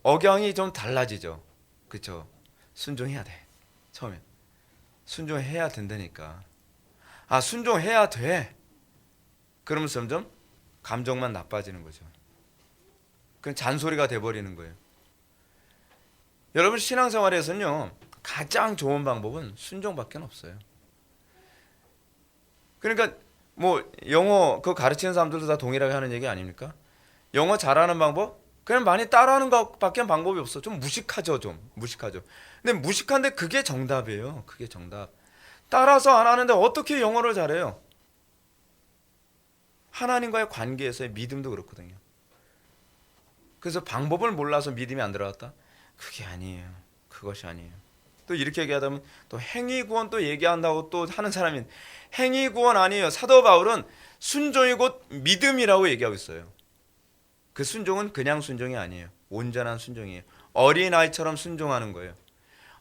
억양이 좀 달라지죠. 그렇죠? 순종해야 돼. 처음에 순종해야 된다니까. 아, 순종해야 돼. 그러면 점점 감정만 나빠지는 거죠. 그건 잔소리가 돼버리는 거예요. 여러분 신앙생활에서는요 가장 좋은 방법은 순종밖에 없어요. 그러니까 뭐 영어 그 가르치는 사람들도 다 동일하게 하는 얘기 아닙니까? 영어 잘하는 방법? 그냥 많이 따라하는 것밖에 방법이 없어. 좀 무식하죠, 좀 무식하죠. 근데 무식한데 그게 정답이에요. 그게 정답. 따라서 안 하는데 어떻게 영어를 잘해요? 하나님과의 관계에서의 믿음도 그렇거든요. 그래서 방법을 몰라서 믿음이 안 들어갔다? 그게 아니에요. 그것이 아니에요. 또 이렇게 얘기하다면 또 행위 구원 또 얘기한다고 또 하는 사람이 행위 구원 아니에요. 사도 바울은 순종이 곧 믿음이라고 얘기하고 있어요. 그 순종은 그냥 순종이 아니에요. 온전한 순종이에요. 어린아이처럼 순종하는 거예요.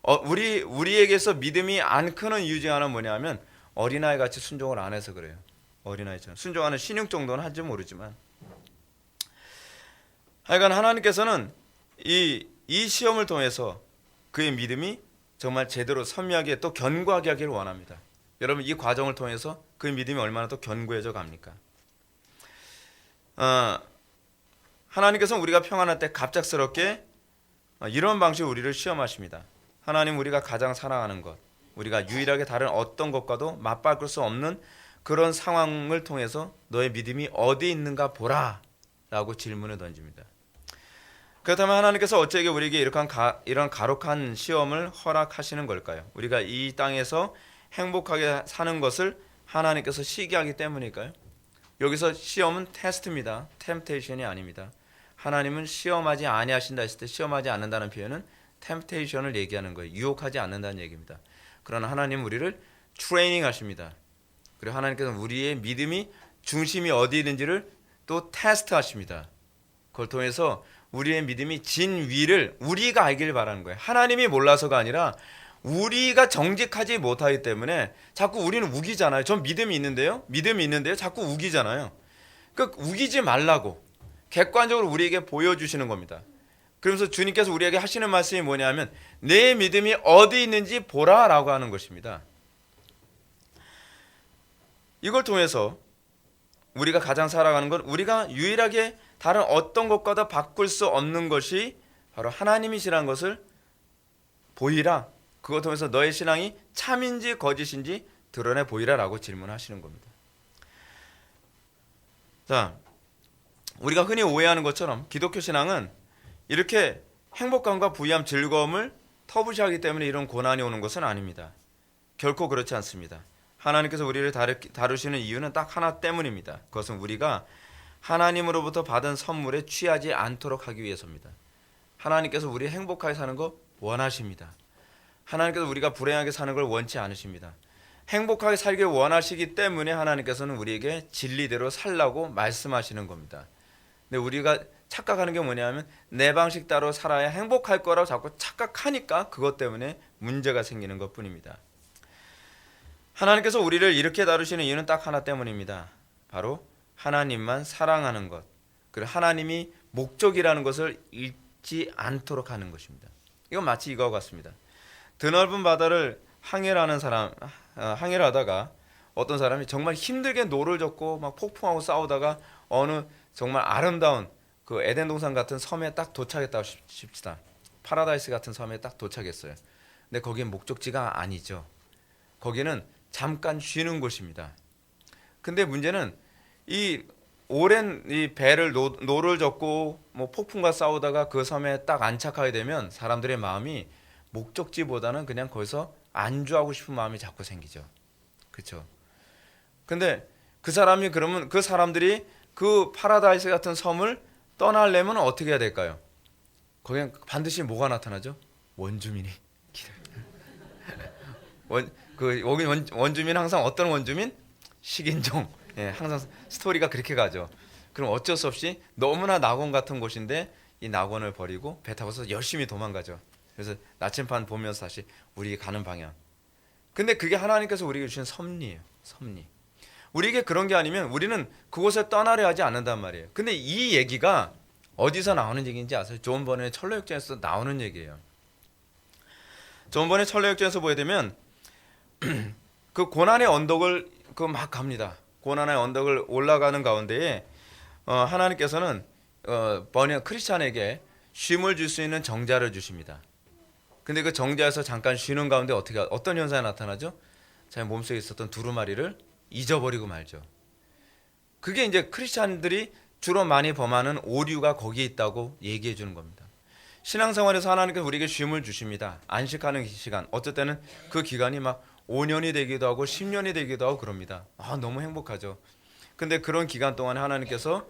우리에게서 믿음이 안 크는 이유 중 하나는 뭐냐면 어린아이 같이 순종을 안 해서 그래요. 어린아이처럼 순종하는 신육 정도는 할지 모르지만 하여간 하나님께서는 이 시험을 통해서 그의 믿음이 정말 제대로 선미하게 또 견고하게 하기를 원합니다. 여러분 이 과정을 통해서 그의 믿음이 얼마나 또 견고해져 갑니까? 하나님께서는 우리가 평안할 때 갑작스럽게 이런 방식으로 우리를 시험하십니다. 하나님 우리가 가장 사랑하는 것, 우리가 유일하게 다른 어떤 것과도 맞바꿀 수 없는 그런 상황을 통해서 너의 믿음이 어디 있는가 보라 라고 질문을 던집니다. 그렇다면 하나님께서 어찌 우리에게 이런 가혹한 시험을 허락하시는 걸까요? 우리가 이 땅에서 행복하게 사는 것을 하나님께서 시기하기 때문일까요? 여기서 시험은 테스트입니다. 템테이션이 아닙니다. 하나님은 시험하지 아니하신다 했을 때 시험하지 않는다는 표현은 템테이션을 얘기하는 거예요. 유혹하지 않는다는 얘기입니다. 그러나 하나님은 우리를 트레이닝 하십니다. 그리고 하나님께서는 우리의 믿음이 중심이 어디 있는지를 또 테스트 하십니다. 그걸 통해서 우리의 믿음이 진위를 우리가 알길 바라는 거예요. 하나님이 몰라서가 아니라 우리가 정직하지 못하기 때문에 자꾸 우리는 우기잖아요. 전 믿음이 있는데요. 자꾸 우기잖아요. 그 우기지 말라고 객관적으로 우리에게 보여주시는 겁니다. 그러면서 주님께서 우리에게 하시는 말씀이 뭐냐면 내 믿음이 어디 있는지 보라라고 하는 것입니다. 이걸 통해서 우리가 가장 살아가는 건 우리가 유일하게 다른 어떤 것과도 바꿀 수 없는 것이 바로 하나님이시라는 것을 보이라. 그것 통해서 너의 신앙이 참인지 거짓인지 드러내 보이라라고 질문하시는 겁니다. 자, 우리가 흔히 오해하는 것처럼 기독교 신앙은 이렇게 행복감과 부유함, 즐거움을 터부시하기 때문에 이런 고난이 오는 것은 아닙니다. 결코 그렇지 않습니다. 하나님께서 우리를 다루시는 이유는 딱 하나 때문입니다. 그것은 우리가 하나님으로부터 받은 선물에 취하지 않도록 하기 위해서입니다. 하나님께서 우리 행복하게 사는 거 원하십니다. 하나님께서 우리가 불행하게 사는 걸 원치 않으십니다. 행복하게 살길 원하시기 때문에 하나님께서는 우리에게 진리대로 살라고 말씀하시는 겁니다. 근데 우리가 착각하는 게 뭐냐면 내 방식 따로 살아야 행복할 거라고 자꾸 착각하니까 그것 때문에 문제가 생기는 것뿐입니다. 하나님께서 우리를 이렇게 다루시는 이유는 딱 하나 때문입니다. 바로 하나님만 사랑하는 것, 그리고 하나님이 목적이라는 것을 잊지 않도록 하는 것입니다. 이건 마치 이거와 같습니다. 드넓은 바다를 항해를 하다가 어떤 사람이 정말 힘들게 노를 젓고 막 폭풍하고 싸우다가 어느 정말 아름다운 그 에덴 동산 같은 섬에 딱 도착했다고 싶시다. 파라다이스 같은 섬에 딱 도착했어요. 근데 거기는 목적지가 아니죠. 거기는 잠깐 쉬는 곳입니다. 근데 문제는 이 오랜 이 배를 노를 젓고 뭐 폭풍과 싸우다가 그 섬에 딱 안착하게 되면 사람들의 마음이 목적지보다는 그냥 거기서 안주하고 싶은 마음이 자꾸 생기죠. 그렇죠? 근데 그 사람들이 그 파라다이스 같은 섬을 떠나려면 어떻게 해야 될까요? 거기는 반드시 뭐가 나타나죠? 원주민이 여기 원주민 항상 어떤 원주민? 식인종. 예, 항상 스토리가 그렇게 가죠. 그럼 어쩔 수 없이 너무나 낙원 같은 곳인데 이 낙원을 버리고 배 타고서 열심히 도망가죠. 그래서 나침반 보면서 다시 우리 가는 방향. 근데 그게 하나님께서 우리에게 주신 섭리예요. 섭리. 우리에게 그런 게 아니면 우리는 그곳에 떠나려 하지 않는단 말이에요. 근데 이 얘기가 어디서 나오는 얘기인지 아세요? 존 버넷의 철로역전에서 나오는 얘기예요. 존 버넷 철로역전에서 보게 되면 그 고난의 언덕을 막 갑니다. 고난의 언덕을 올라가는 가운데에 하나님께서는 버넷 크리스찬에게 쉼을 줄 수 있는 정자를 주십니다. 근데 그 정자에서 잠깐 쉬는 가운데 어떤 현상이 나타나죠? 자기 몸속에 있었던 두루마리를 잊어버리고 말죠. 그게 이제 크리스찬들이 주로 많이 범하는 오류가 거기에 있다고 얘기해 주는 겁니다. 신앙생활에서 하나님께서 우리에게 쉼을 주십니다. 안식하는 시간. 어쩔 때는 그 기간이 막 5년이 되기도 하고 10년이 되기도 하고 그럽니다. 너무 행복하죠. 근데 그런 기간 동안에 하나님께서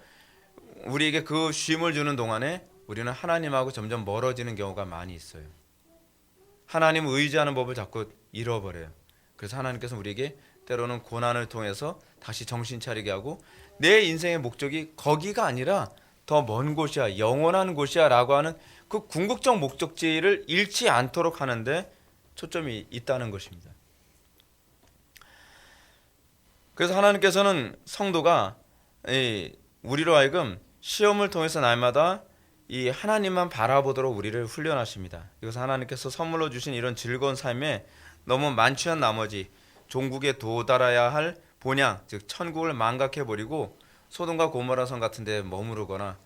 우리에게 그 쉼을 주는 동안에 우리는 하나님하고 점점 멀어지는 경우가 많이 있어요. 하나님을 의지하는 법을 자꾸 잃어버려요. 그래서 하나님께서 우리에게 때로는 고난을 통해서 다시 정신 차리게 하고 내 인생의 목적이 거기가 아니라 더 먼 곳이야, 영원한 곳이야 라고 하는 그 궁극적 목적지를 잃지 않도록 하는데 초점이 있다는 것입니다. 그래서 하나님께서는 성도가 우리로 하여금 시험을 통해서 날마다 이 하나님만 바라보도록 우리를 훈련하십니다. 이것은 하나님께서 선물로 주신 이런 즐거운 삶에 너무 만취한 나머지 종국에 도달해야 할 본향, 즉 천국을 망각해버리고 소돔과 고모라 성 같은 데 머무르거나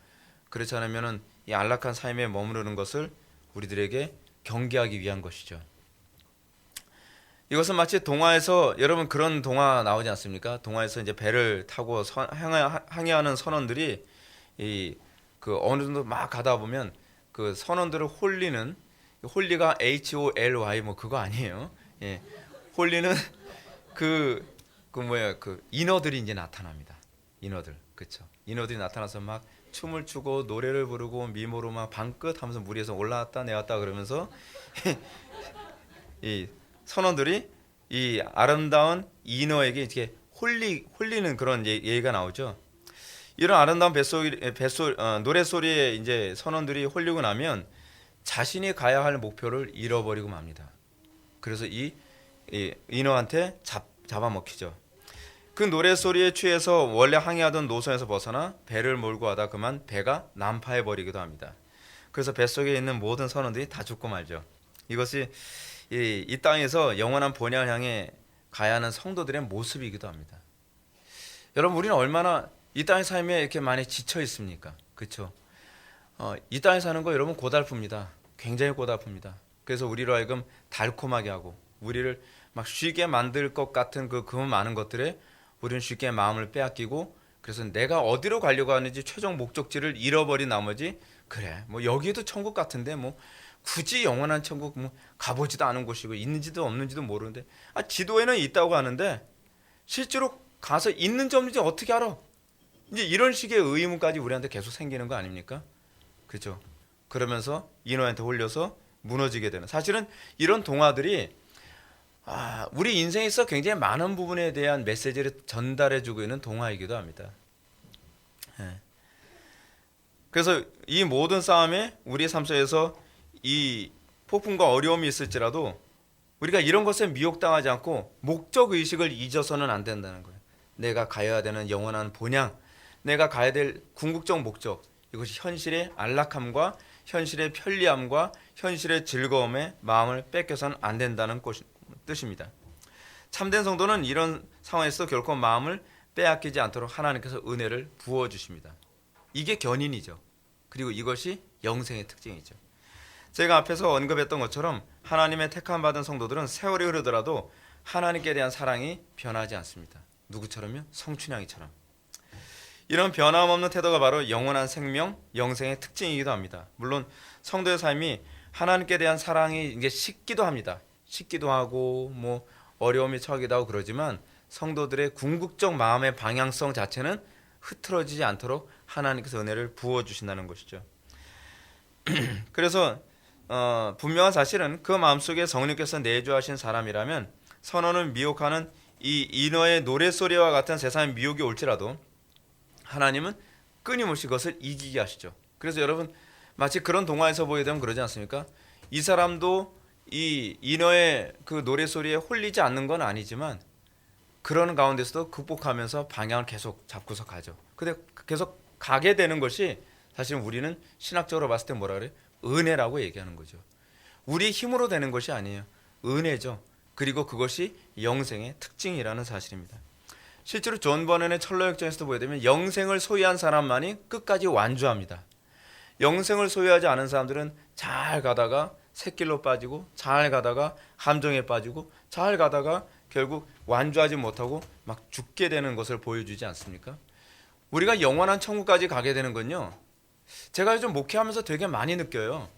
그렇지 않으면 이 안락한 삶에 머무르는 것을 우리들에게 경계하기 위한 것이죠. 이것은 마치 동화에서 여러분 그런 동화 나오지 않습니까? 동화에서 이제 배를 타고 항해하는 선원들이 그 어느 정도 막 가다 보면 그 선원들을 홀리는 홀리가 HOLY 뭐 그거 아니에요. 예. 홀리는 그 인어들이 이제 나타납니다. 인어들. 그렇죠. 인어들이 나타나서 막 춤을 추고 노래를 부르고 미모로 막 방긋 하면서 무리에서 올라왔다 내왔다 그러면서 이 선원들이 이 아름다운 인어에게 이렇게 홀리는 그런 예가 나오죠. 이런 아름다운 노래소리에 이제 선원들이 홀리고 나면 자신이 가야 할 목표를 잃어버리고 맙니다. 그래서 이 인어한테 잡아먹히죠. 그 노래소리에 취해서 원래 항해하던 노선에서 벗어나 배를 몰고 하다 그만 배가 난파해버리기도 합니다. 그래서 뱃속에 있는 모든 선원들이 다 죽고 말죠. 이것이 이 땅에서 영원한 본향을 향해 가야 하는 성도들의 모습이기도 합니다. 여러분 우리는 얼마나 이 땅의 삶에 이렇게 많이 지쳐 있습니까? 그렇죠? 이 땅에 사는 거 여러분 고달픕니다. 굉장히 고달픕니다. 그래서 우리로 하여금 달콤하게 하고 우리를 막 쉬게 만들 것 같은 그 많은 것들에 우리는 쉽게 마음을 빼앗기고 그래서 내가 어디로 가려고 하는지 최종 목적지를 잃어버린 나머지 그래 뭐 여기도 천국 같은데 뭐 굳이 영원한 천국 뭐 가보지도 않은 곳이고 있는지도 없는지도 모르는데 지도에는 있다고 하는데 실제로 가서 있는지 없는지 어떻게 알아? 이제 이런 식의 의문까지 우리한테 계속 생기는 거 아닙니까? 그렇죠? 그러면서 인어한테 홀려서 무너지게 되는 사실은 이런 동화들이 우리 인생에 있어 굉장히 많은 부분에 대한 메시지를 전달해주고 있는 동화이기도 합니다. 그래서 이 모든 싸움에 우리의 삶 속에서 이 폭풍과 어려움이 있을지라도 우리가 이런 것에 미혹당하지 않고 목적의식을 잊어서는 안 된다는 거예요. 내가 가야 되는 영원한 본향, 내가 가야 될 궁극적 목적, 이것이 현실의 안락함과 현실의 편리함과 현실의 즐거움에 마음을 뺏겨서는 안 된다는 뜻입니다. 참된 성도는 이런 상황에서 결코 마음을 빼앗기지 않도록 하나님께서 은혜를 부어주십니다. 이게 견인이죠. 그리고 이것이 영생의 특징이죠. 제가 앞에서 언급했던 것처럼 하나님의 택함 받은 성도들은 세월이 흐르더라도 하나님께 대한 사랑이 변하지 않습니다. 누구처럼요? 성춘향이처럼. 이런 변함없는 태도가 바로 영원한 생명, 영생의 특징이기도 합니다. 물론 성도의 삶이 하나님께 대한 사랑이 이제 식기도 합니다. 식기도 하고 뭐 어려움이 처하기도 하고 그러지만 성도들의 궁극적 마음의 방향성 자체는 흐트러지지 않도록 하나님께서 은혜를 부어주신다는 것이죠. 그래서 분명한 사실은 그 마음속에 성령께서 내주하신 사람이라면 선언을 미혹하는 이 인어의 노랫소리와 같은 세상의 미혹이 올지라도 하나님은 끊임없이 그것을 이기게 하시죠. 그래서 여러분 마치 그런 동화에서 보게 되면 그러지 않습니까? 이 사람도 이 인어의 그 노랫소리에 홀리지 않는 건 아니지만 그런 가운데서도 극복하면서 방향을 계속 잡고서 가죠. 근데 계속 가게 되는 것이 사실은 우리는 신학적으로 봤을 때 뭐라 그래요? 은혜라고 얘기하는 거죠. 우리 힘으로 되는 것이 아니에요. 은혜죠. 그리고 그것이 영생의 특징이라는 사실입니다. 실제로 존 버넌의 철로역정에서도 보게 되면 영생을 소유한 사람만이 끝까지 완주합니다. 영생을 소유하지 않은 사람들은 잘 가다가 샛길로 빠지고 잘 가다가 함정에 빠지고 잘 가다가 결국 완주하지 못하고 막 죽게 되는 것을 보여주지 않습니까? 우리가 영원한 천국까지 가게 되는 건요, 제가 요즘 목회하면서 되게 많이 느껴요.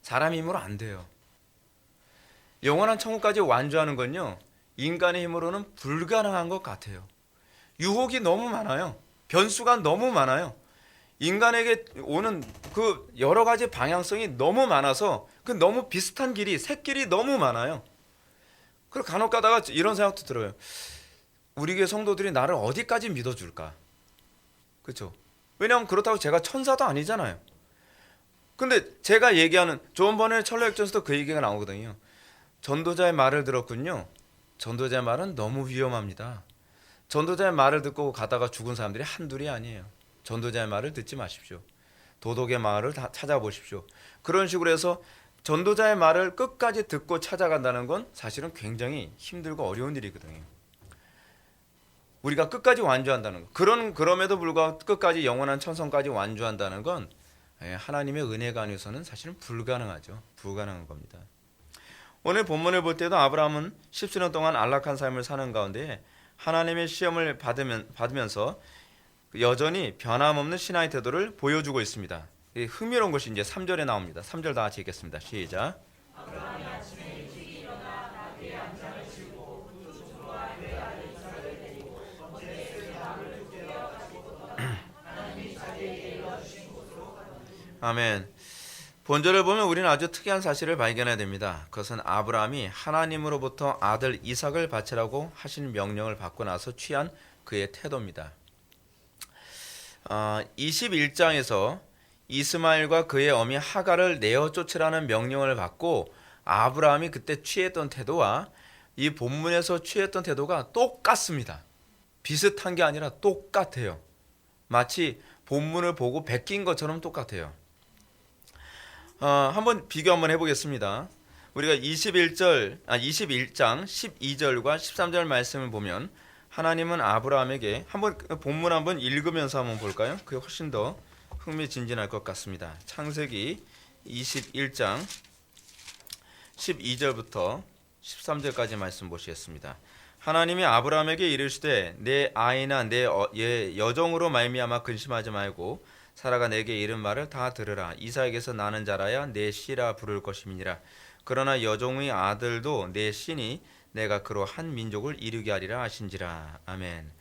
사람 힘으로 안 돼요. 영원한 천국까지 완주하는 건요, 인간의 힘으로는 불가능한 것 같아요. 유혹이 너무 많아요. 변수가 너무 많아요. 인간에게 오는 그 여러 가지 방향성이 너무 많아서 그 너무 비슷한 길이, 샛길이 너무 많아요. 그리고 간혹 가다가 이런 생각도 들어요. 우리 교회 성도들이 나를 어디까지 믿어줄까? 그렇죠? 왜냐하면 그렇다고 제가 천사도 아니잖아요. 근데 제가 얘기하는 존 버넬 철로역전에서도 그 얘기가 나오거든요. 전도자의 말을 들었군요. 전도자의 말은 너무 위험합니다. 전도자의 말을 듣고 가다가 죽은 사람들이 한둘이 아니에요. 전도자의 말을 듣지 마십시오. 도덕의 말을 다 찾아보십시오. 그런 식으로 해서 전도자의 말을 끝까지 듣고 찾아간다는 건 사실은 굉장히 힘들고 어려운 일이거든요. 우리가 끝까지 완주한다는 것, 그럼에도 불구하고 끝까지 영원한 천성까지 완주한다는 건 하나님의 은혜가 아니어서는 사실은 불가능하죠. 불가능한 겁니다. 오늘 본문을 볼 때도 아브라함은 십수년 동안 안락한 삶을 사는 가운데 하나님의 시험을 받으면서 여전히 변함없는 신앙의 태도를 보여주고 있습니다. 흥미로운 것이 이제 3절에 나옵니다. 3절 다 같이 읽겠습니다. 시작. 아멘. 본절을 보면 우리는 아주 특이한 사실을 발견해야 됩니다. 그것은 아브라함이 하나님으로부터 아들 이삭을 바치라고 하신 명령을 받고 나서 취한 그의 태도입니다. 21장에서 이스마엘과 그의 어미 하갈을 내어 쫓으라는 명령을 받고 아브라함이 그때 취했던 태도와 이 본문에서 취했던 태도가 똑같습니다. 비슷한 게 아니라 똑같아요. 마치 본문을 보고 베낀 것처럼 똑같아요. 한번 비교 한번 해보겠습니다. 우리가 21장 12절과 13절 말씀을 보면 하나님은 아브라함에게 본문 한번 읽으면서 한번 볼까요? 그게 훨씬 더 흥미진진할 것 같습니다. 창세기 21장 12절부터 13절까지 말씀 보시겠습니다. 하나님이 아브라함에게 이르시되 내 아이나 내 여종으로 말미암아 근심하지 말고 사라가 내게 이른 말을 다 들으라. 이삭에게서 나는 자라야 내 씨라 부를 것임이니라. 그러나 여종의 아들도 내 씨니 내가 그로 한 민족을 이루게 하리라 하신지라. 아멘.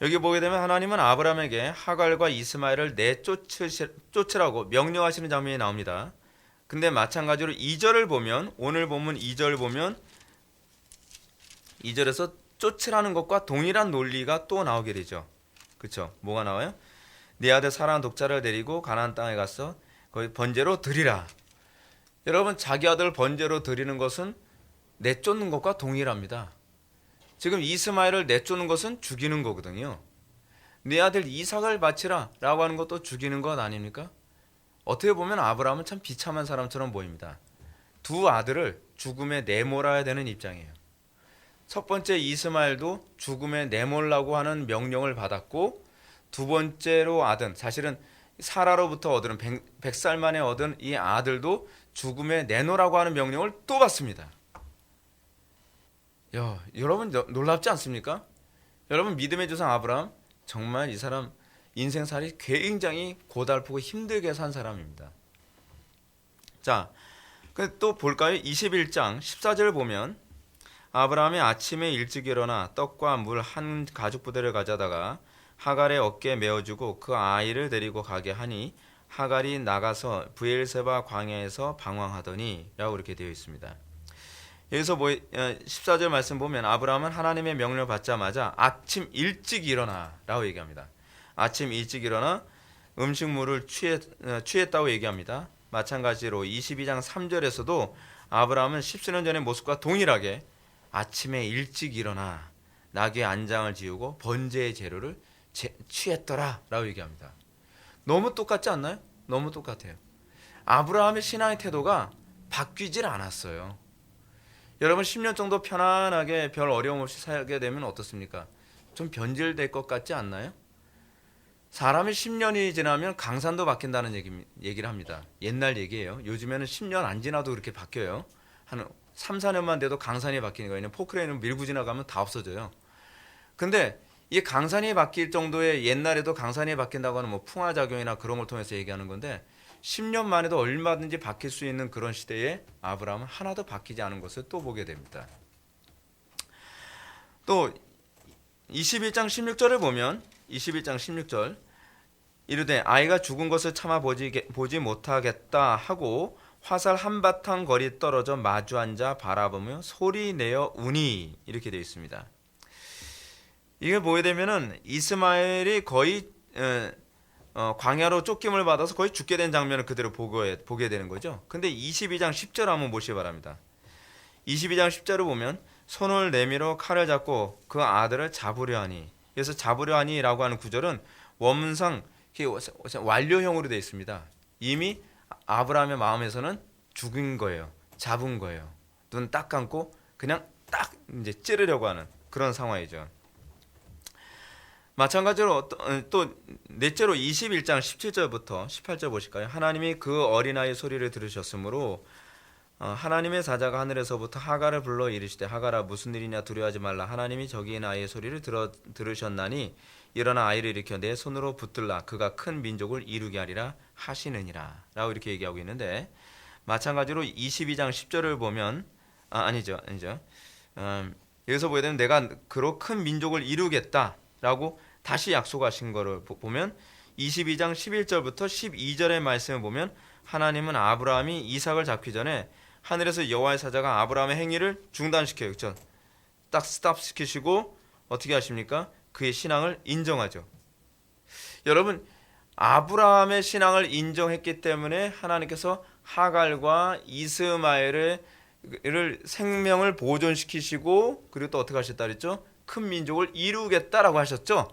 여기 보게 되면 하나님은 아브라함에게 하갈과 이스마엘을 내쫓으라고 명령하시는 장면이 나옵니다. 근데 마찬가지로 2절을 보면, 오늘 본문 2절 보면 2절에서 쫓으라는 것과 동일한 논리가 또 나오게 되죠. 그렇죠? 뭐가 나와요? 네 아들 사랑하는 독자를 데리고 가나안 땅에 가서 거기 번제로 드리라. 여러분, 자기 아들을 번제로 드리는 것은 내쫓는 것과 동일합니다. 지금 이스마엘을 내쫓는 것은 죽이는 거거든요. 네 아들 이삭을 바치라 라고 하는 것도 죽이는 것 아닙니까? 어떻게 보면 아브라함은 참 비참한 사람처럼 보입니다. 두 아들을 죽음에 내몰아야 되는 입장이에요. 첫 번째 이스마엘도 죽음에 내몰라고 하는 명령을 받았고, 두 번째로 얻은, 사실은 사라로부터 얻은 100살 만에 얻은 이 아들도 죽음에 내놓으라고 하는 명령을 또 받습니다. 여러분 놀랍지 않습니까? 여러분, 믿음의 조상 아브라함, 정말 이 사람 인생살이 굉장히 고달프고 힘들게 산 사람입니다. 자, 또 볼까요? 21장 14절 보면 아브라함이 아침에 일찍 일어나 떡과 물 한 가죽 부대를 가져다가 하갈의 어깨에 메어주고 그 아이를 데리고 가게 하니 하갈이 나가서 브엘세바 광야에서 방황하더니 라고 이렇게 되어 있습니다. 여기서 14절 말씀 보면 아브라함은 하나님의 명령을 받자마자 아침 일찍 일어나 라고 얘기합니다. 아침 일찍 일어나 음식물을 취했다고 얘기합니다. 마찬가지로 22장 3절에서도 아브라함은 십수년 전의 모습과 동일하게 아침에 일찍 일어나 나귀의 안장을 지우고 번제의 재료를 취했더라 라고 얘기합니다. 너무 똑같지 않나요? 너무 똑같아요. 아브라함의 신앙의 태도가 바뀌질 않았어요. 여러분, 10년 정도 편안하게 별 어려움 없이 살게 되면 어떻습니까? 좀 변질될 것 같지 않나요? 사람이 10년이 지나면 강산도 바뀐다는 얘기를 합니다. 옛날 얘기예요. 요즘에는 10년 안 지나도 그렇게 바뀌어요. 한 3, 4년만 돼도 강산이 바뀌는 거예요. 포크레인은 밀고 지나가면 다 없어져요. 근데 이 강산이 바뀔 정도의, 옛날에도 강산이 바뀐다고 하는 뭐 풍화작용이나 그런 걸 통해서 얘기하는 건데, 10년 만에도 얼마든지 바뀔 수 있는 그런 시대에 아브라함은 하나도 바뀌지 않은 것을 또 보게 됩니다. 또 21장 16절을 보면 21장 16절, 이르되 아이가 죽은 것을 참아 보지 못하겠다 하고 화살 한바탕 거리 떨어져 마주 앉아 바라보며 소리내어 우니, 이렇게 되어 있습니다. 이게 보게 되면은 이스마엘이 거의 광야로 쫓김을 받아서 거의 죽게 된 장면을 그대로 보게 되는 거죠. 근데 22장 10절 한번 보시기 바랍니다. 22장 10절을 보면 손을 내밀어 칼을 잡고 그 아들을 잡으려 하니, 그래서 잡으려 하니라고 하는 구절은 원문상 완료형으로 되어 있습니다. 이미 아브라함의 마음에서는 죽인 거예요. 잡은 거예요. 눈 딱 감고 그냥 딱 이제 찌르려고 하는 그런 상황이죠. 마찬가지로 또 넷째로 21장 17절부터 18절 보실까요? 하나님이 그 어린아이의 소리를 들으셨으므로 하나님의 사자가 하늘에서부터 하갈을 불러 이르시되 하갈아 무슨 일이냐 두려워하지 말라. 하나님이 저기 있는 아이의 소리를 들으셨나니 일어나 아이를 일으켜 내 손으로 붙들라. 그가 큰 민족을 이루게 하리라 하시느니라 라고 이렇게 얘기하고 있는데, 마찬가지로 22장 10절을 보면 아니죠. 여기서 보게 되면 내가 그로 큰 민족을 이루겠다 라고 다시 약속하신 거를 보면 22장 11절부터 12절의 말씀을 보면 하나님은 아브라함이 이삭을 잡기 전에 하늘에서 여호와의 사자가 아브라함의 행위를 중단시켜요. 그렇죠? 딱 스탑시키시고 어떻게 하십니까? 그의 신앙을 인정하죠. 여러분, 아브라함의 신앙을 인정했기 때문에 하나님께서 하갈과 이스마엘을 생명을 보존시키시고, 그리고 또 어떻게 하셨다 그랬죠? 큰 민족을 이루겠다라고 하셨죠.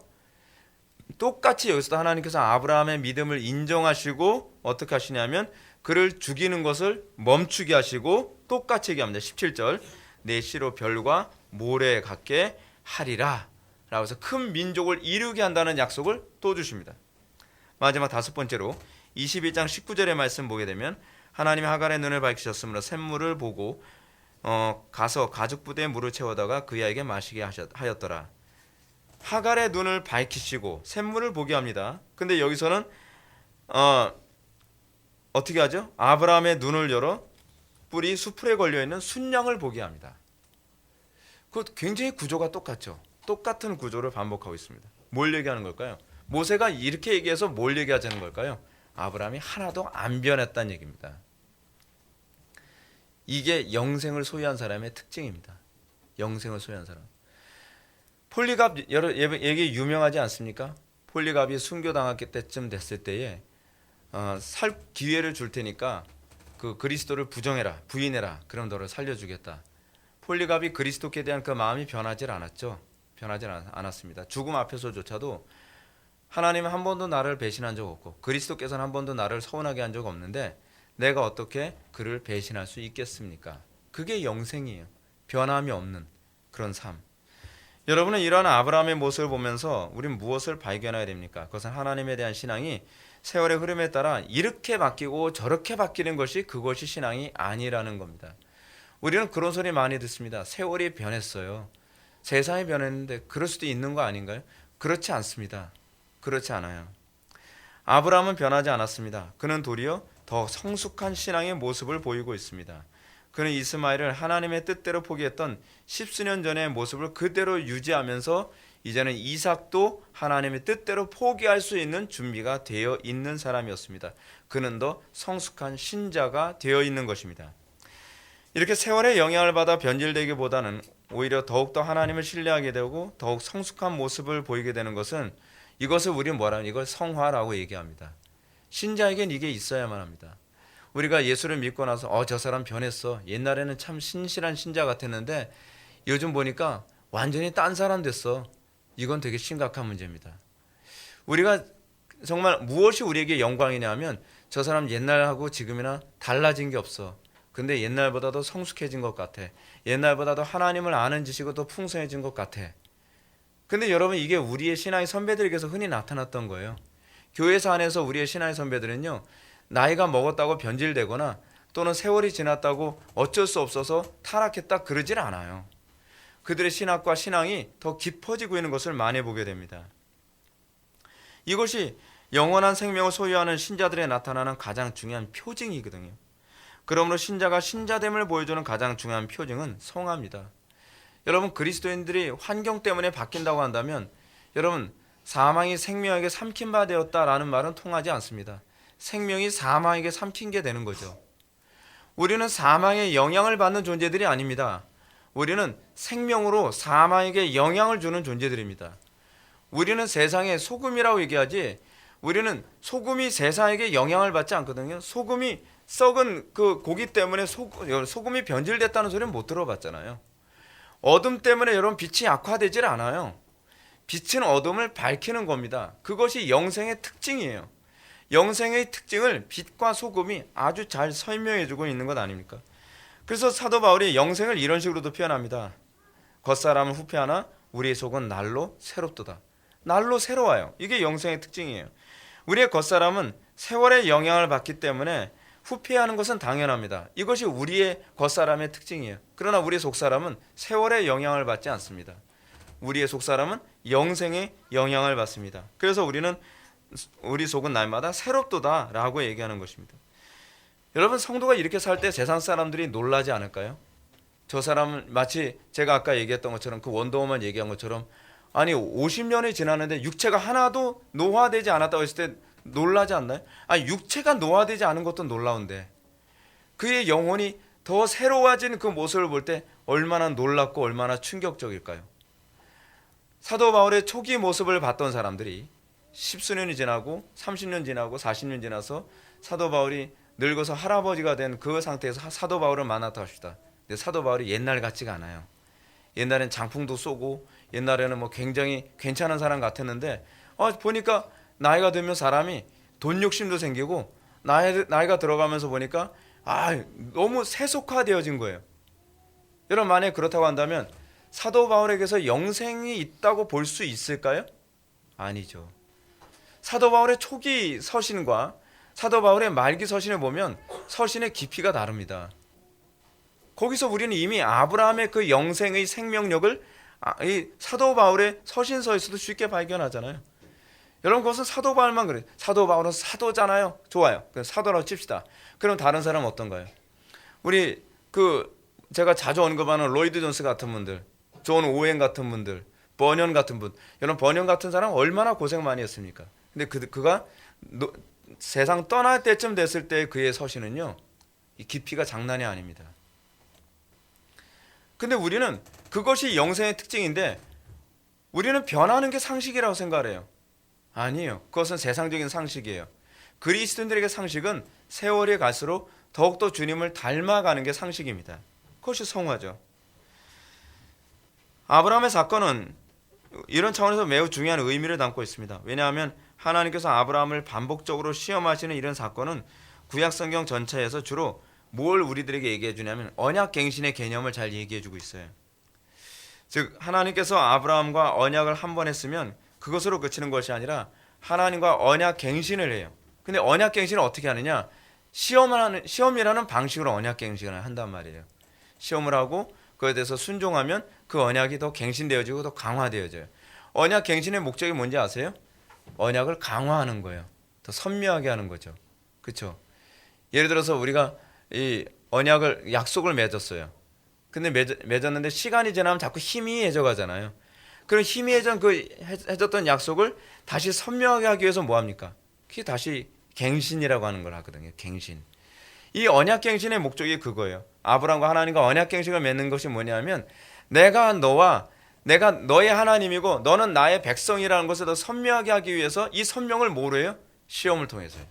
똑같이 여기서도 하나님께서 아브라함의 믿음을 인정하시고 어떻게 하시냐면 그를 죽이는 것을 멈추게 하시고 똑같이 얘기합니다. 17절 내 씨로 별과 모래 같게 하리라 라고 해서 큰 민족을 이루게 한다는 약속을 또 주십니다. 마지막 다섯 번째로 21장 19절의 말씀 보게 되면 하나님이 하갈의 눈을 밝히셨으므로 샘물을 보고 가서 가죽 부대에 물을 채워다가 그 아이에게 마시게 하였더라. 하갈의 눈을 밝히시고 샘물을 보게 합니다. 근데 여기서는 어떻게 하죠? 아브라함의 눈을 열어 뿔이 수풀에 걸려있는 순양을 보게 합니다. 그 굉장히 구조가 똑같죠. 똑같은 구조를 반복하고 있습니다. 뭘 얘기하는 걸까요? 모세가 이렇게 얘기해서 뭘 얘기하자는 걸까요? 아브라함이 하나도 안 변했다는 얘기입니다. 이게 영생을 소유한 사람의 특징입니다. 영생을 소유한 사람. 폴리갑 얘기 유명하지 않습니까? 폴리갑이 순교당할 때쯤 됐을 때에 살 기회를 줄 테니까 그 그리스도를 부인해라. 그럼 너를 살려주겠다. 폴리갑이 그리스도께 대한 그 마음이 변하지 않았습니다. 죽음 앞에서조차도 하나님은 한 번도 나를 배신한 적 없고 그리스도께서는 한 번도 나를 서운하게 한 적 없는데 내가 어떻게 그를 배신할 수 있겠습니까? 그게 영생이에요. 변함이 없는 그런 삶. 여러분은 이러한 아브라함의 모습을 보면서 우리는 무엇을 발견해야 됩니까? 그것은 하나님에 대한 신앙이 세월의 흐름에 따라 이렇게 바뀌고 저렇게 바뀌는 것이 그것이 신앙이 아니라는 겁니다. 우리는 그런 소리 많이 듣습니다. 세월이 변했어요. 세상이 변했는데 그럴 수도 있는 거 아닌가요? 그렇지 않습니다. 그렇지 않아요. 아브라함은 변하지 않았습니다. 그는 도리어 더 성숙한 신앙의 모습을 보이고 있습니다. 그는 이스마엘을 하나님의 뜻대로 포기했던 십수년 전의 모습을 그대로 유지하면서 이제는 이삭도 하나님의 뜻대로 포기할 수 있는 준비가 되어 있는 사람이었습니다. 그는 더 성숙한 신자가 되어 있는 것입니다. 이렇게 세월의 영향을 받아 변질되기보다는 오히려 더욱더 하나님을 신뢰하게 되고 더욱 성숙한 모습을 보이게 되는 것은, 이것을 우리는 이걸 성화라고 얘기합니다. 신자에겐 이게 있어야만 합니다. 우리가 예수를 믿고 나서 저 사람 변했어. 옛날에는 참 신실한 신자 같았는데 요즘 보니까 완전히 딴 사람 됐어. 이건 되게 심각한 문제입니다. 우리가 정말 무엇이 우리에게 영광이냐 하면 저 사람 옛날하고 지금이나 달라진 게 없어. 근데 옛날보다도 성숙해진 것 같아. 옛날보다도 하나님을 아는 지식이 더 풍성해진 것 같아. 근데 여러분, 이게 우리의 신앙의 선배들에게서 흔히 나타났던 거예요. 교회사 안에서 우리의 신앙의 선배들은요, 나이가 먹었다고 변질되거나 또는 세월이 지났다고 어쩔 수 없어서 타락했다 그러질 않아요. 그들의 신학과 신앙이 더 깊어지고 있는 것을 많이 보게 됩니다. 이것이 영원한 생명을 소유하는 신자들에 나타나는 가장 중요한 표징이거든요. 그러므로 신자가 신자됨을 보여주는 가장 중요한 표징은 성화입니다. 여러분, 그리스도인들이 환경 때문에 바뀐다고 한다면 여러분, 사망이 생명에게 삼킨 바 되었다라는 말은 통하지 않습니다. 생명이 사망에게 삼킨 게 되는 거죠. 우리는 사망의 영향을 받는 존재들이 아닙니다. 우리는 생명으로 사망에게 영향을 주는 존재들입니다. 우리는 세상의 소금이라고 얘기하지, 우리는 소금이 세상에게 영향을 받지 않거든요. 소금이 썩은 그 고기 때문에 소금이 변질됐다는 소리는 못 들어봤잖아요. 어둠 때문에 여러분 빛이 약화되질 않아요. 빛은 어둠을 밝히는 겁니다. 그것이 영생의 특징이에요. 영생의 특징을 빛과 소금이 아주 잘 설명해주고 있는 것 아닙니까? 그래서 사도 바울이 영생을 이런 식으로도 표현합니다. 겉사람은 후패하나 우리의 속은 날로 새롭도다. 날로 새로워요. 이게 영생의 특징이에요. 우리의 겉사람은 세월의 영향을 받기 때문에 후패하는 것은 당연합니다. 이것이 우리의 겉사람의 특징이에요. 그러나 우리의 속사람은 세월의 영향을 받지 않습니다. 우리의 속사람은 영생의 영향을 받습니다. 그래서 우리 속은 날마다 새롭도다 라고 얘기하는 것입니다. 여러분, 성도가 이렇게 살 때 세상 사람들이 놀라지 않을까요? 저 사람은 마치 제가 아까 얘기했던 것처럼, 그 원더우먼 얘기한 것처럼, 아니 50년이 지났는데 육체가 하나도 노화되지 않았다고 했을 때 놀라지 않나요? 아니 육체가 노화되지 않은 것도 놀라운데 그의 영혼이 더 새로워진 그 모습을 볼 때 얼마나 놀랍고 얼마나 충격적일까요? 사도 바울의 초기 모습을 봤던 사람들이 10수년이 지나고 30년 지나고 40년 지나서 사도 바울이 늙어서 할아버지가 된 그 상태에서 사도 바울을 만났다 합시다. 근데 사도 바울이 옛날 같지가 않아요. 옛날엔 장풍도 쏘고 옛날에는 뭐 굉장히 괜찮은 사람 같았는데 보니까 나이가 들면 사람이 돈 욕심도 생기고 나이가 들어가면서 보니까 너무 세속화되어진 거예요. 여러분, 만약에 그렇다고 한다면 사도 바울에게서 영생이 있다고 볼 수 있을까요? 아니죠. 사도 바울의 초기 서신과 사도 바울의 말기 서신을 보면 서신의 깊이가 다릅니다. 거기서 우리는 이미 아브라함의 그 영생의 생명력을 이 사도 바울의 서신서에서도 쉽게 발견하잖아요. 여러분, 그것은 사도 바울만 그래요. 사도 바울은 사도잖아요. 좋아요. 사도라고 칩시다. 그럼 다른 사람은 어떤가요? 우리 제가 자주 언급하는 로이드 존스 같은 분들, 존 오웬 같은 분들, 버년 같은 분. 여러분, 버년 같은 사람 얼마나 고생 많이 했습니까? 근데 그가 세상 떠날 때쯤 됐을 때 그의 서신은요, 이 깊이가 장난이 아닙니다. 근데 우리는 그것이 영생의 특징인데 우리는 변하는 게 상식이라고 생각을 해요. 아니에요. 그것은 세상적인 상식이에요. 그리스도인들에게 상식은 세월이 갈수록 더욱더 주님을 닮아가는 게 상식입니다. 그것이 성화죠. 아브라함의 사건은 이런 차원에서 매우 중요한 의미를 담고 있습니다. 왜냐하면 하나님께서 아브라함을 반복적으로 시험하시는 이런 사건은 구약성경 전체에서 주로 뭘 우리들에게 얘기해 주냐면 언약갱신의 개념을 잘 얘기해 주고 있어요. 즉 하나님께서 아브라함과 언약을 한 번 했으면 그것으로 그치는 것이 아니라 하나님과 언약갱신을 해요. 근데 언약갱신을 어떻게 하느냐? 시험이라는 방식으로 언약갱신을 한단 말이에요. 시험을 하고 그에 대해서 순종하면 그 언약이 더 갱신되어지고 더 강화되어져요. 언약갱신의 목적이 뭔지 아세요? 언약을 강화하는 거예요. 더 선명하게 하는 거죠. 그렇죠? 예를 들어서 우리가 이 약속을 맺었어요. 근데 맺었는데 시간이 지나면 자꾸 희미해져 가잖아요. 그럼 희미해진 해줬던 약속을 다시 선명하게 하기 위해서 뭐 합니까? 그게 다시 갱신이라고 하는 걸 하거든요. 갱신. 이 언약갱신의 목적이 그거예요. 아브라함과 하나님과 언약갱신을 맺는 것이 뭐냐면 내가 너의 하나님이고 너는 나의 백성이라는 것을 더 선명하게 하기 위해서 이 선명을 뭐로 해요? 시험을 통해서요.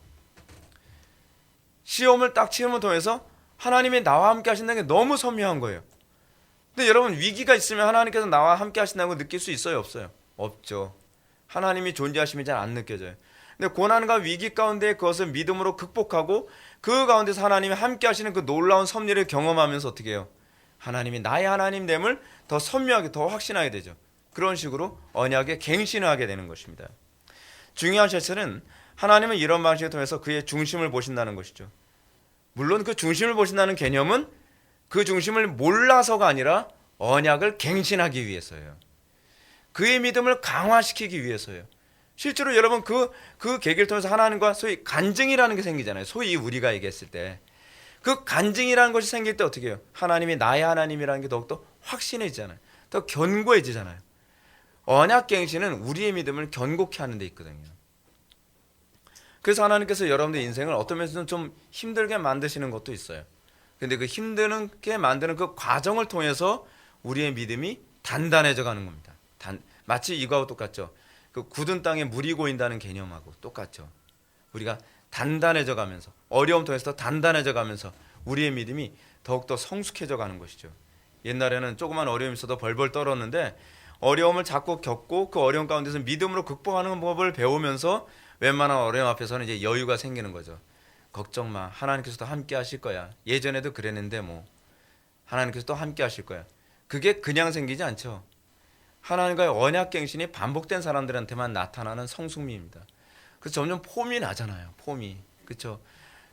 시험을 딱 치름을 통해서 하나님이 나와 함께 하신다는 게 너무 선명한 거예요. 근데 여러분, 위기가 있으면 하나님께서 나와 함께 하신다는 걸 느낄 수 있어요? 없어요? 없죠. 하나님이 존재하심이 잘 안 느껴져요. 근데 고난과 위기 가운데 그것을 믿음으로 극복하고 그 가운데서 하나님이 함께 하시는 그 놀라운 섭리를 경험하면서 어떻게 해요? 하나님이 나의 하나님됨을 더 선명하게, 더 확신하게 되죠. 그런 식으로 언약에 갱신을 하게 되는 것입니다. 중요한 실체는 하나님은 이런 방식을 통해서 그의 중심을 보신다는 것이죠. 물론 그 중심을 보신다는 개념은 그 중심을 몰라서가 아니라 언약을 갱신하기 위해서예요. 그의 믿음을 강화시키기 위해서예요. 실제로 여러분 그 계기를 통해서 하나님과 소위 간증이라는 게 생기잖아요. 소위 우리가 얘기했을 때 그 간증이라는 것이 생길 때 어떻게 해요? 하나님이 나의 하나님이라는 게 더욱더 확신해지잖아요. 더 견고해지잖아요. 언약갱신은 우리의 믿음을 견고케 하는 데 있거든요. 그래서 하나님께서 여러분들 인생을 어떤 면에서는 좀 힘들게 만드시는 것도 있어요. 근데 그 힘들게 만드는 그 과정을 통해서 우리의 믿음이 단단해져 가는 겁니다. 마치 이거하고 똑같죠. 그 굳은 땅에 물이 고인다는 개념하고 똑같죠. 우리가 단단해져 가면서 어려움 통해서 더 단단해져 가면서 우리의 믿음이 더욱더 성숙해져 가는 것이죠. 옛날에는 조그만 어려움이 있어도 벌벌 떨었는데 어려움을 자꾸 겪고 그 어려움 가운데서 믿음으로 극복하는 법을 배우면서 웬만한 어려움 앞에서는 이제 여유가 생기는 거죠. 걱정 마. 하나님께서 또 함께 하실 거야. 예전에도 그랬는데 뭐 하나님께서 또 함께 하실 거야. 그게 그냥 생기지 않죠. 하나님과의 언약갱신이 반복된 사람들한테만 나타나는 성숙미입니다. 그래서 점점 폼이 나잖아요. 폼이. 그렇죠.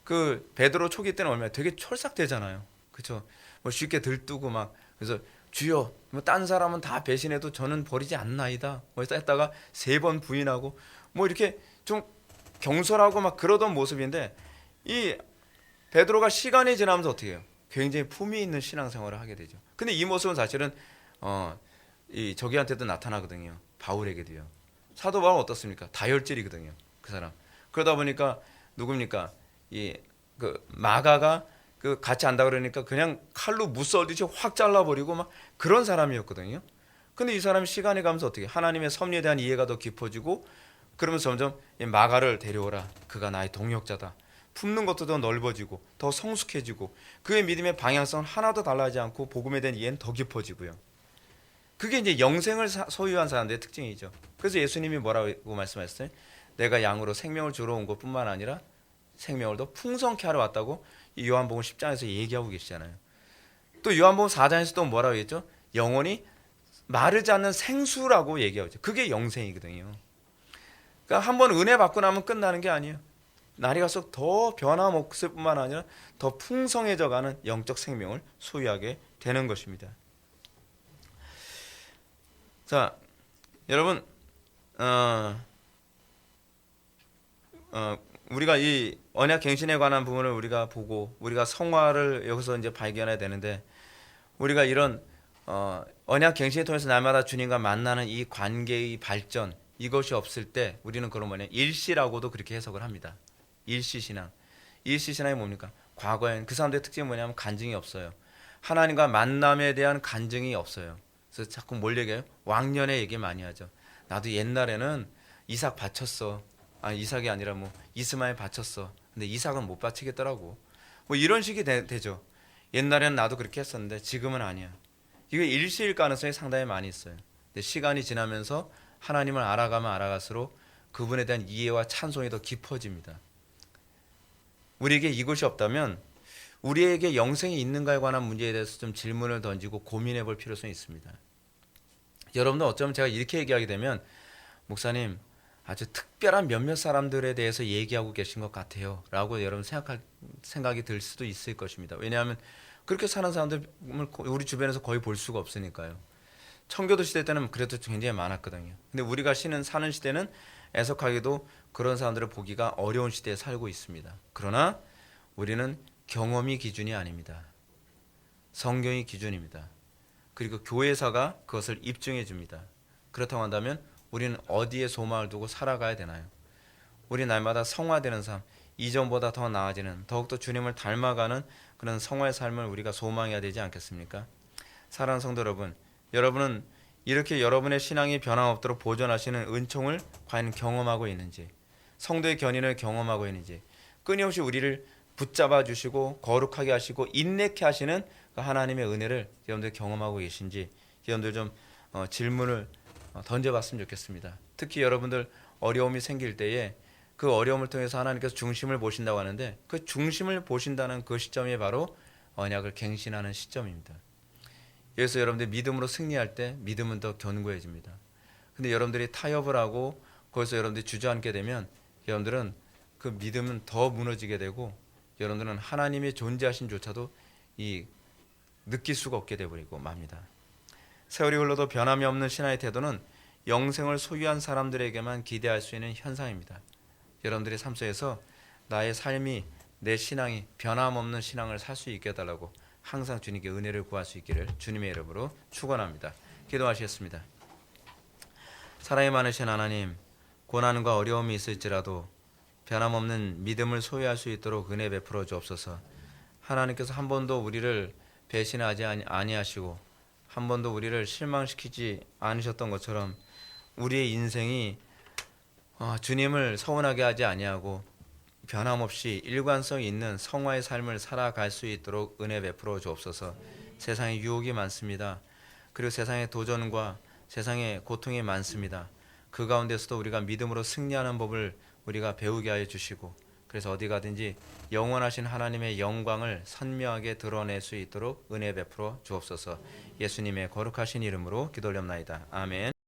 그 베드로 초기 때는 얼마나 되게 촐싹대잖아요. 그렇죠. 뭐 쉽게 들뜨고 막 그래서 주여 뭐 딴 사람은 다 배신해도 저는 버리지 않나이다. 뭐 했다가 3번 부인하고 뭐 이렇게 좀 경솔하고 막 그러던 모습인데 이 베드로가 시간이 지나면서 어떻게 해요? 굉장히 품위 있는 신앙생활을 하게 되죠. 근데 이 모습은 사실은 이 저기한테도 나타나거든요. 바울에게도요. 사도 바울은 어떻습니까? 다혈질이거든요. 그 사람. 그러다 보니까 누굽니까? 이 그 마가가 그 같이 안다 그러니까 그냥 칼로 무썰듯이 확 잘라버리고 막 그런 사람이었거든요. 근데 이 사람이 시간이 가면서 어떻게 하나님의 섭리에 대한 이해가 더 깊어지고 그러면서 점점 이 마가를 데려오라. 그가 나의 동역자다. 품는 것도 더 넓어지고 더 성숙해지고 그의 믿음의 방향성은 하나도 달라지지 않고 복음에 대한 이해는 더 깊어지고요. 그게 이제 영생을 소유한 사람들의 특징이죠. 그래서 예수님이 뭐라고 말씀하셨어요? 내가 양으로 생명을 주러 온 것뿐만 아니라 생명을 더 풍성케 하러 왔다고 이 요한복음 10장에서 얘기하고 계시잖아요. 또 요한복음 4장에서 또 뭐라고 했죠? 영원히 마르지 않는 생수라고 얘기하죠. 그게 영생이거든요. 그러니까 한번 은혜 받고 나면 끝나는 게 아니에요. 날이 갈수록 더 변함없을 뿐만 아니라 더 풍성해져가는 영적 생명을 소유하게 되는 것입니다. 자, 여러분, 우리가 이 언약 갱신에 관한 부분을 우리가 보고 우리가 성화를 여기서 이제 발견해야 되는데 우리가 이런 언약 갱신을 통해서 날마다 주님과 만나는 이 관계의 발전 이것이 없을 때 우리는 그런 뭐냐 일시라고도 그렇게 해석을 합니다. 일시신앙. 일시신앙이 뭡니까? 과거엔 그 사람들의 특징이 뭐냐면 간증이 없어요. 하나님과 만남에 대한 간증이 없어요. 그래서 자꾸 뭘 얘기해요? 왕년에 얘기 많이 하죠. 나도 옛날에는 이삭 바쳤어. 이삭이 아니라 뭐 이스마엘 바쳤어. 근데 이삭은 못 바치겠더라고. 뭐 이런 식이 되죠. 옛날에는 나도 그렇게 했었는데 지금은 아니야. 이게 일시일 가능성이 상당히 많이 있어요. 근데 시간이 지나면서 하나님을 알아가면 알아갈수록 그분에 대한 이해와 찬송이 더 깊어집니다. 우리에게 이것이 없다면 우리에게 영생이 있는가에 관한 문제에 대해서 좀 질문을 던지고 고민해 볼 필요성이 있습니다. 여러분들 어쩌면 제가 이렇게 얘기하게 되면 목사님 아주 특별한 몇몇 사람들에 대해서 얘기하고 계신 것 같아요 라고 여러분 생각이 들 수도 있을 것입니다. 왜냐하면 그렇게 사는 사람들 우리 주변에서 거의 볼 수가 없으니까요. 청교도 시대 때는 그래도 굉장히 많았거든요. 근데 우리가 사는 시대는 애석하게도 그런 사람들을 보기가 어려운 시대에 살고 있습니다. 그러나 우리는 경험이 기준이 아닙니다. 성경이 기준입니다. 그리고 교회사가 그것을 입증해 줍니다. 그렇다고 한다면 우리는 어디에 소망을 두고 살아가야 되나요? 우리 날마다 성화되는 삶, 이전보다 더 나아지는 더욱더 주님을 닮아가는 그런 성화의 삶을 우리가 소망해야 되지 않겠습니까? 사랑하는 성도 여러분, 여러분은 이렇게 여러분의 신앙이 변함없도록 보존하시는 은총을 과연 경험하고 있는지, 성도의 견인을 경험하고 있는지, 끊임없이 우리를 붙잡아 주시고 거룩하게 하시고 인내케 하시는 그 하나님의 은혜를 여러분들 경험하고 계신지 여러분들 좀 질문을 던져봤으면 좋겠습니다. 특히 여러분들 어려움이 생길 때에 그 어려움을 통해서 하나님께서 중심을 보신다고 하는데 그 중심을 보신다는 그 시점이 바로 언약을 갱신하는 시점입니다. 여기서 여러분들이 믿음으로 승리할 때 믿음은 더 견고해집니다. 근데 여러분들이 타협을 하고 거기서 여러분들이 주저앉게 되면 여러분들은 그 믿음은 더 무너지게 되고 여러분들은 하나님의 존재하심조차도 이 느낄 수가 없게 되어버리고 맙니다. 세월이 흘러도 변함이 없는 신앙의 태도는 영생을 소유한 사람들에게만 기대할 수 있는 현상입니다. 여러분들의 삶 속에서 나의 삶이 내 신앙이 변함없는 신앙을 살 수 있게 해달라고 항상 주님께 은혜를 구할 수 있기를 주님의 이름으로 축원합니다. 기도하시겠습니다. 사랑이 많으신 하나님, 고난과 어려움이 있을지라도 변함없는 믿음을 소유할 수 있도록 은혜 베풀어 주옵소서. 하나님께서 한 번도 우리를 배신하지 아니하시고 한 번도 우리를 실망시키지 않으셨던 것처럼 우리의 인생이 주님을 서운하게 하지 아니하고 변함없이 일관성 있는 성화의 삶을 살아갈 수 있도록 은혜 베풀어 주옵소서. 세상에 유혹이 많습니다. 그리고 세상에 도전과 세상에 고통이 많습니다. 그 가운데서도 우리가 믿음으로 승리하는 법을 우리가 배우게 하여 주시고, 그래서 어디 가든지 영원하신 하나님의 영광을 선명하게 드러낼 수 있도록 은혜 베풀어 주옵소서. 예수님의 거룩하신 이름으로 기도올렵나이다. 아멘.